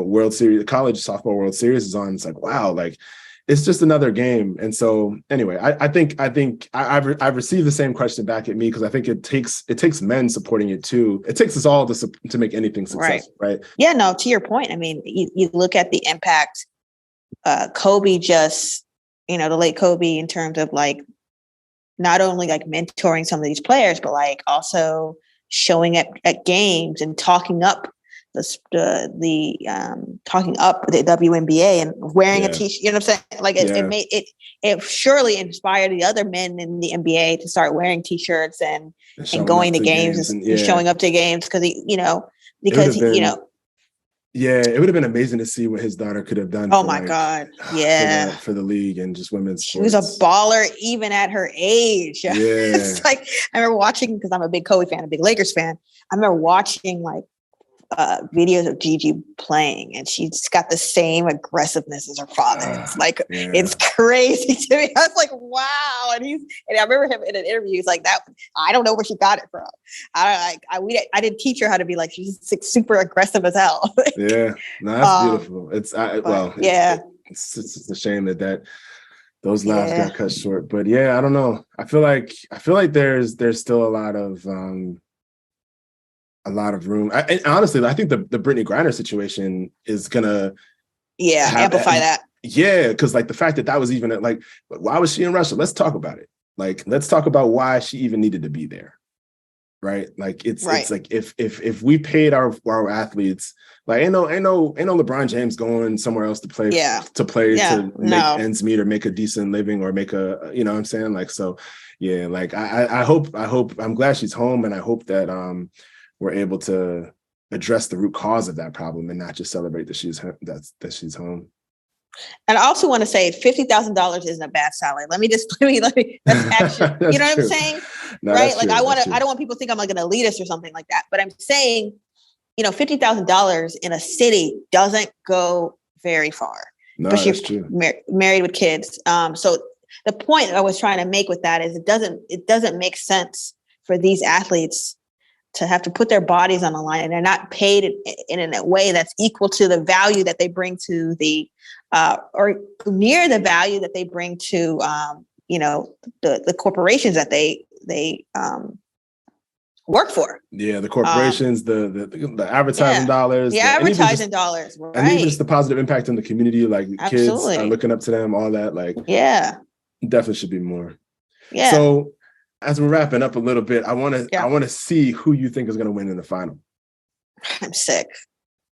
World Series, the college softball World Series is on, it's like, wow, like it's just another game. And so anyway, I think I've received the same question back at me, because I think it takes men supporting it too. It takes us all to make anything successful, right? Yeah, no, to your point, I mean, you look at the impact Kobe just, you know, the late Kobe, in terms of like not only like mentoring some of these players, but like also showing up at games and talking up the WNBA and wearing a t-shirt, you know what I'm saying? Like it surely inspired the other men in the NBA to start wearing t-shirts and going to games and showing up to games, because it would have been amazing to see what his daughter could have done. Oh my God. Yeah. For the league and just women's sports. She was a baller even at her age. Yeah. It's like, I remember watching, because I'm a big Kobe fan, a big Lakers fan. I remember watching like videos of Gigi playing, and she's got the same aggressiveness as her father. It's like, it's crazy to me. I was like, wow. And I remember him in an interview. He's like, that, I don't know where she got it from. I didn't teach her how to be like, she's super aggressive as hell. Yeah. No, that's beautiful. It's a shame that those lives got cut short, but I don't know. I feel like there's still a lot of room. And honestly, I think the Brittany Griner situation is gonna amplify that. Yeah, because like the fact that was even like, why was she in Russia? Let's talk about it. Like, let's talk about why she even needed to be there, right? Like it's like if we paid our athletes, like ain't no LeBron James going somewhere else to play to make ends meet or make a decent living or make a, you know what I'm saying? Like, so like I hope I'm glad she's home, and I hope that we're able to address the root cause of that problem and not just celebrate that she's home. And I also want to say $50,000 isn't a bad salary. Let me that's action. That's you know true. what I'm saying? No, right? Like I don't want people to think I'm like an elitist or something like that. But I'm saying, you know, $50,000 in a city doesn't go very far. No, especially that's true. Married with kids. So the point I was trying to make with that is it doesn't make sense for these athletes to have to put their bodies on the line, and they're not paid in a way that's equal to the value that they bring to the, or near the value that they bring to, you know, the corporations that they work for. Yeah, the corporations, the advertising dollars, the advertising dollars, right? And even just the positive impact on the community, like Absolutely. kids are looking up to them, all that. Like, definitely should be more. Yeah. So, as we're wrapping up a little bit, I want to see who you think is going to win in the final. I'm sick.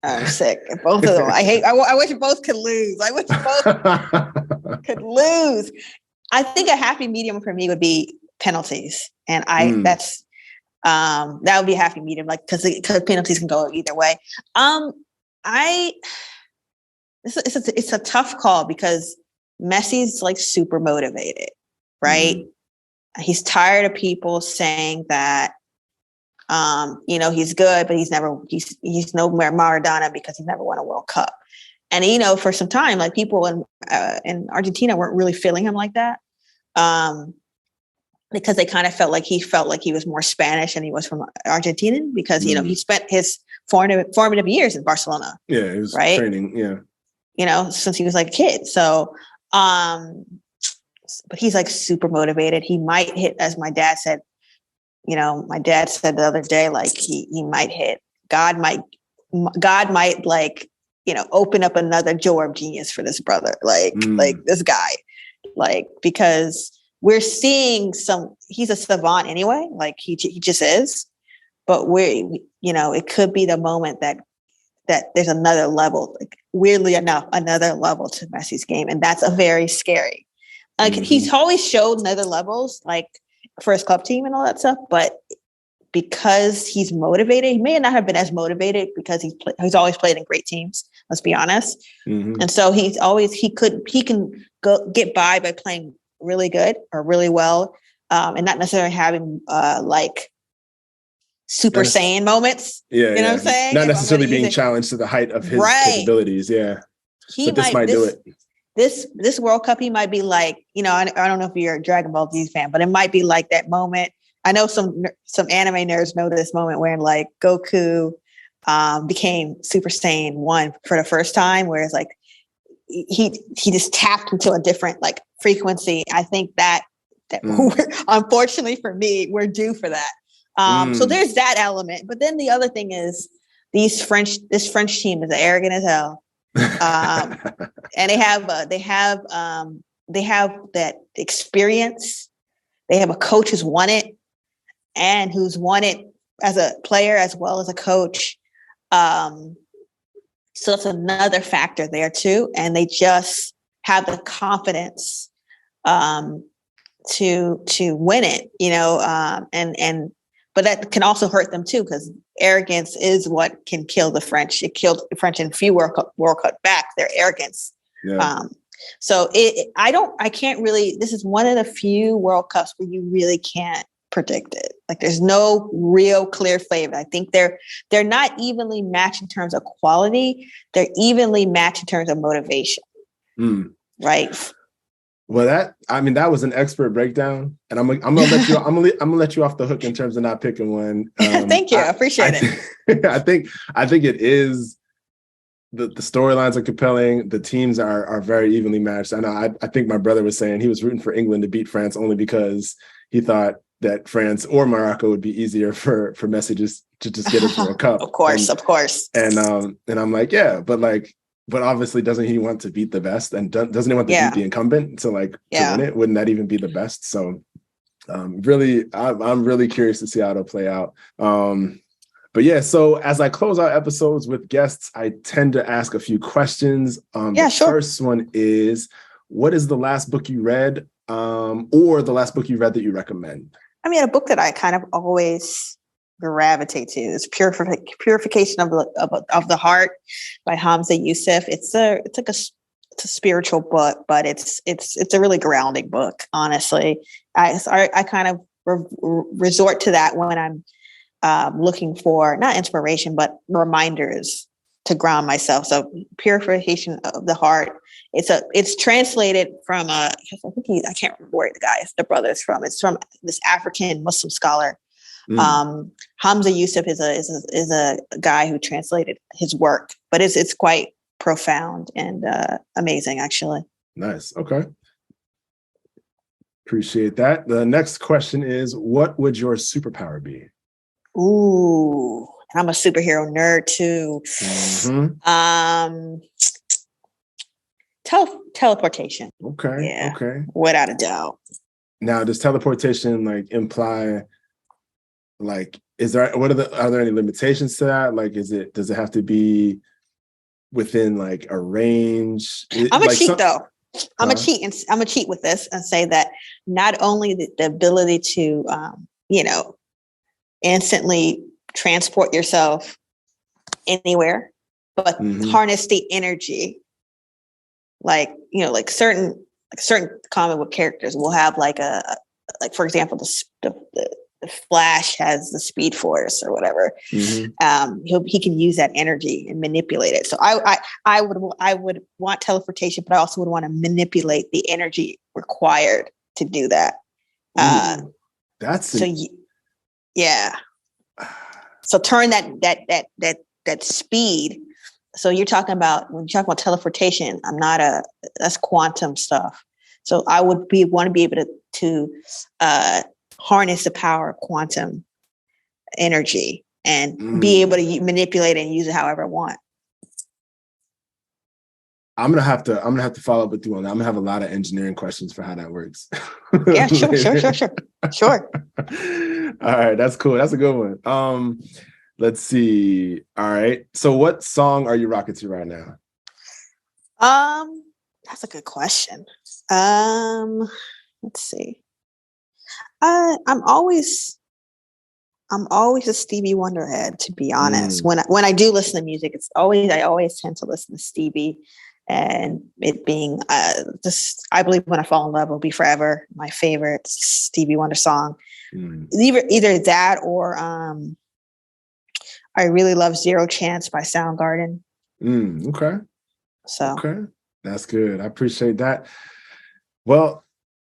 Both of them. I wish both could lose. I wish both could lose. I think a happy medium for me would be penalties, and that would be a happy medium, like because penalties can go either way. It's a tough call because Messi's like super motivated, right? He's tired of people saying that, he's good, but he's no Maradona because he never won a World Cup. And, for some time, like people in Argentina weren't really feeling him like that. Because they kind of felt like he was more Spanish and he was from Argentinian because, he spent his formative years in Barcelona. Yeah, he was training. Yeah. Since he was like a kid. So, but he's like super motivated. He might hit, as my dad said, my dad said the other day, like he might hit. God might like, open up another door of genius for this brother. Like this guy, like, because we're seeing he's a savant anyway. Like he just is, but it could be the moment that there's another level, like weirdly enough, another level to Messi's game. And that's a very scary, like he's always showed other levels, like for his club team and all that stuff, but because he's motivated, he may not have been as motivated because he's always played in great teams. Let's be honest. And so he can go get by playing really good or really well, and not necessarily having like Super Saiyan moments. Yeah, you know what I'm saying? Not necessarily being challenged to the height of his capabilities. Yeah, but this might do it. This World Cup, he might be like, I don't know if you're a Dragon Ball Z fan, but it might be like that moment. I know some anime nerds know this moment when like Goku became Super Saiyan 1 for the first time, where it's like he just tapped into a different like frequency. I think that unfortunately for me, we're due for that. So there's that element. But then the other thing is this French team is arrogant as hell. And they have that experience. They have a coach who's won it and who's won it as a player as well as a coach. So it's another factor there too. And they just have the confidence to win it, but that can also hurt them too, because arrogance is what can kill the French. It killed the French in a few World Cup back, their arrogance. Yeah. So I can't really, this is one of the few World Cups where you really can't predict it. Like there's no real clear favorite. I think they're not evenly matched in terms of quality. They're evenly matched in terms of motivation. Right. Well, that was an expert breakdown, and I'm gonna let you. I'm gonna let you off the hook in terms of not picking one. Thank you, I appreciate it. I think it is. The storylines are compelling. The teams are very evenly matched. I know. I think my brother was saying he was rooting for England to beat France only because he thought that France or Morocco would be easier for Messi to just get into a cup. Of course. And I'm like, yeah, but obviously doesn't he want to beat the best, and doesn't he want to beat the incumbent to win it? Wouldn't that even be the best? So I'm really curious to see how it'll play out. But yeah, so as I close out episodes with guests, I tend to ask a few questions. Sure. First one is, what is the last book you read, or the last book you read that you recommend? I mean, a book that I kind of always gravitate to is Purification of the Heart by Hamza Yusuf. It's a spiritual book, but it's a really grounding book. Honestly, I kind of resort to that when I'm looking for not inspiration but reminders to ground myself. So Purification of the Heart. It's translated from I can't remember where the brother's from. It's from this African Muslim scholar. Hamza Yusuf is a guy who translated his work, but it's quite profound and amazing, actually. Nice. Okay. Appreciate that. The next question is, what would your superpower be? Ooh, I'm a superhero nerd too. Teleportation. Okay. Yeah. Okay. Without a doubt. Now, does teleportation like imply, like, are there any limitations to that? Like, does it have to be within like a range? I'm a cheat though. I'm a cheat with this and say that not only the ability to, instantly transport yourself anywhere, but harness the energy. Like, like certain comic book characters will have like for example, the Flash has the Speed Force or whatever. He can use that energy and manipulate it. So I would want teleportation, but I also would want to manipulate the energy required to do that. So turn that speed. So when you talk about teleportation, that's quantum stuff. So I would want to be able to harness the power of quantum energy and be able to manipulate it and use it however I want. I'm gonna have to follow up with you on that. I'm gonna have a lot of engineering questions for how that works. Yeah, sure. All right, that's cool. That's a good one. Let's see. All right. So what song are you rocking to right now? That's a good question. Let's see. I'm always a Stevie Wonder head, to be honest. When I do listen to music, I always tend to listen to Stevie, and it being I Believe When I Fall in Love Will Be Forever, my favorite Stevie Wonder song. Either that or I really love Zero Chance by Soundgarden. Okay. So okay, that's good. I appreciate that. Well,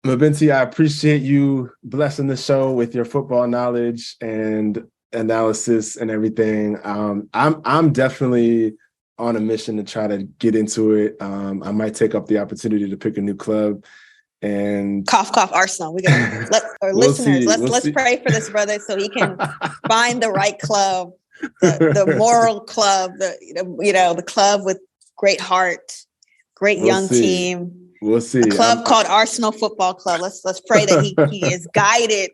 MaBinti, I appreciate you blessing the show with your football knowledge and analysis and everything. I'm definitely on a mission to try to get into it. I might take up the opportunity to pick a new club. And cough, Arsenal. We gotta let our listeners. Let's pray for this brother so he can find the right club, the moral club, the club with great heart, great young team. We'll see. A club called Arsenal Football Club. Let's pray that he is guided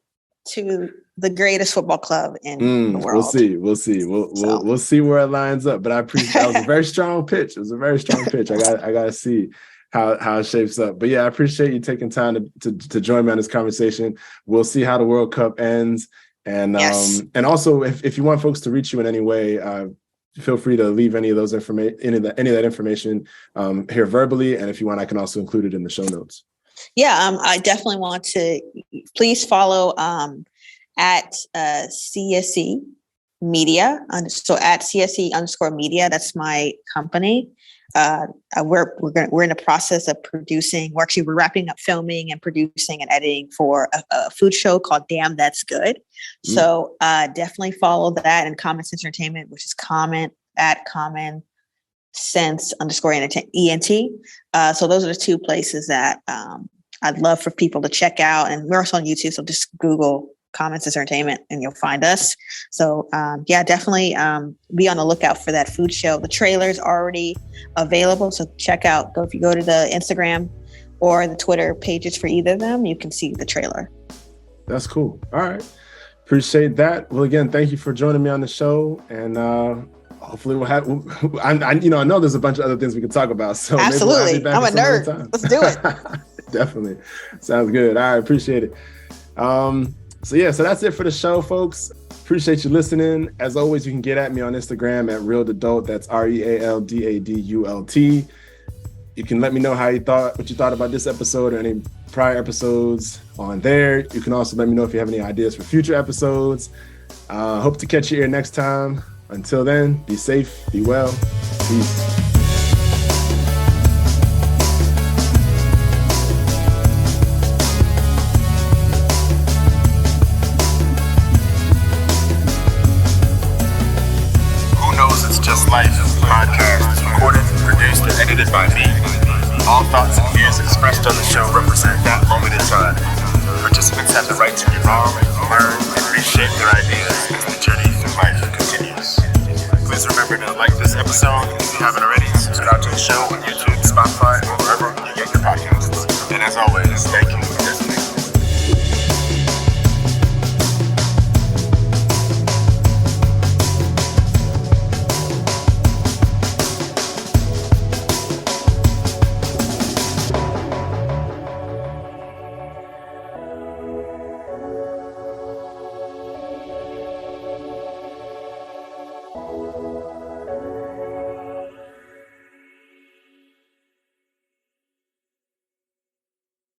to the greatest football club in the world. We'll see. We'll see where it lines up. But I appreciate that was a very strong pitch. It was a very strong pitch. I gotta see how it shapes up. But yeah, I appreciate you taking time to join me on this conversation. We'll see how the World Cup ends. And and also if you want folks to reach you in any way, feel free to leave any of those any of that information here verbally. And if you want, I can also include it in the show notes. Yeah, I definitely want to please follow at CSE Media. So at CSE_media, that's my company. We're in the process of producing. We're wrapping up filming and producing and editing for a food show called Damn That's Good. So definitely follow that, and Common Sense Entertainment, which is comment at Common Sense _ENT. So those are the two places that I'd love for people to check out. And we're also on YouTube, so just Google Common Sense Entertainment and you'll find us. So definitely be on the lookout for that food show. The trailer's already available, so check out. If you go to the Instagram or the Twitter pages for either of them, you can see the trailer. That's cool. All right, appreciate that. Well, again, thank you for joining me on the show, and hopefully we'll have. I know there's a bunch of other things we can talk about. So absolutely, maybe we'll I'm a nerd. Let's do it. Definitely, sounds good. All right, appreciate it. So that's it for the show, folks. Appreciate you listening. As always, you can get at me on Instagram at RealDadult. That's RealDadult. You can let me know what you thought about this episode or any prior episodes on there. You can also let me know if you have any ideas for future episodes. Hope to catch you here next time. Until then, be safe, be well. Peace. Life podcast is recorded, produced, and edited by me. All thoughts and views expressed on the show represent that moment in time. Participants have the right to be wrong, learn, and reshape their ideas as the journey remember to like this episode if you haven't already. Subscribe to the show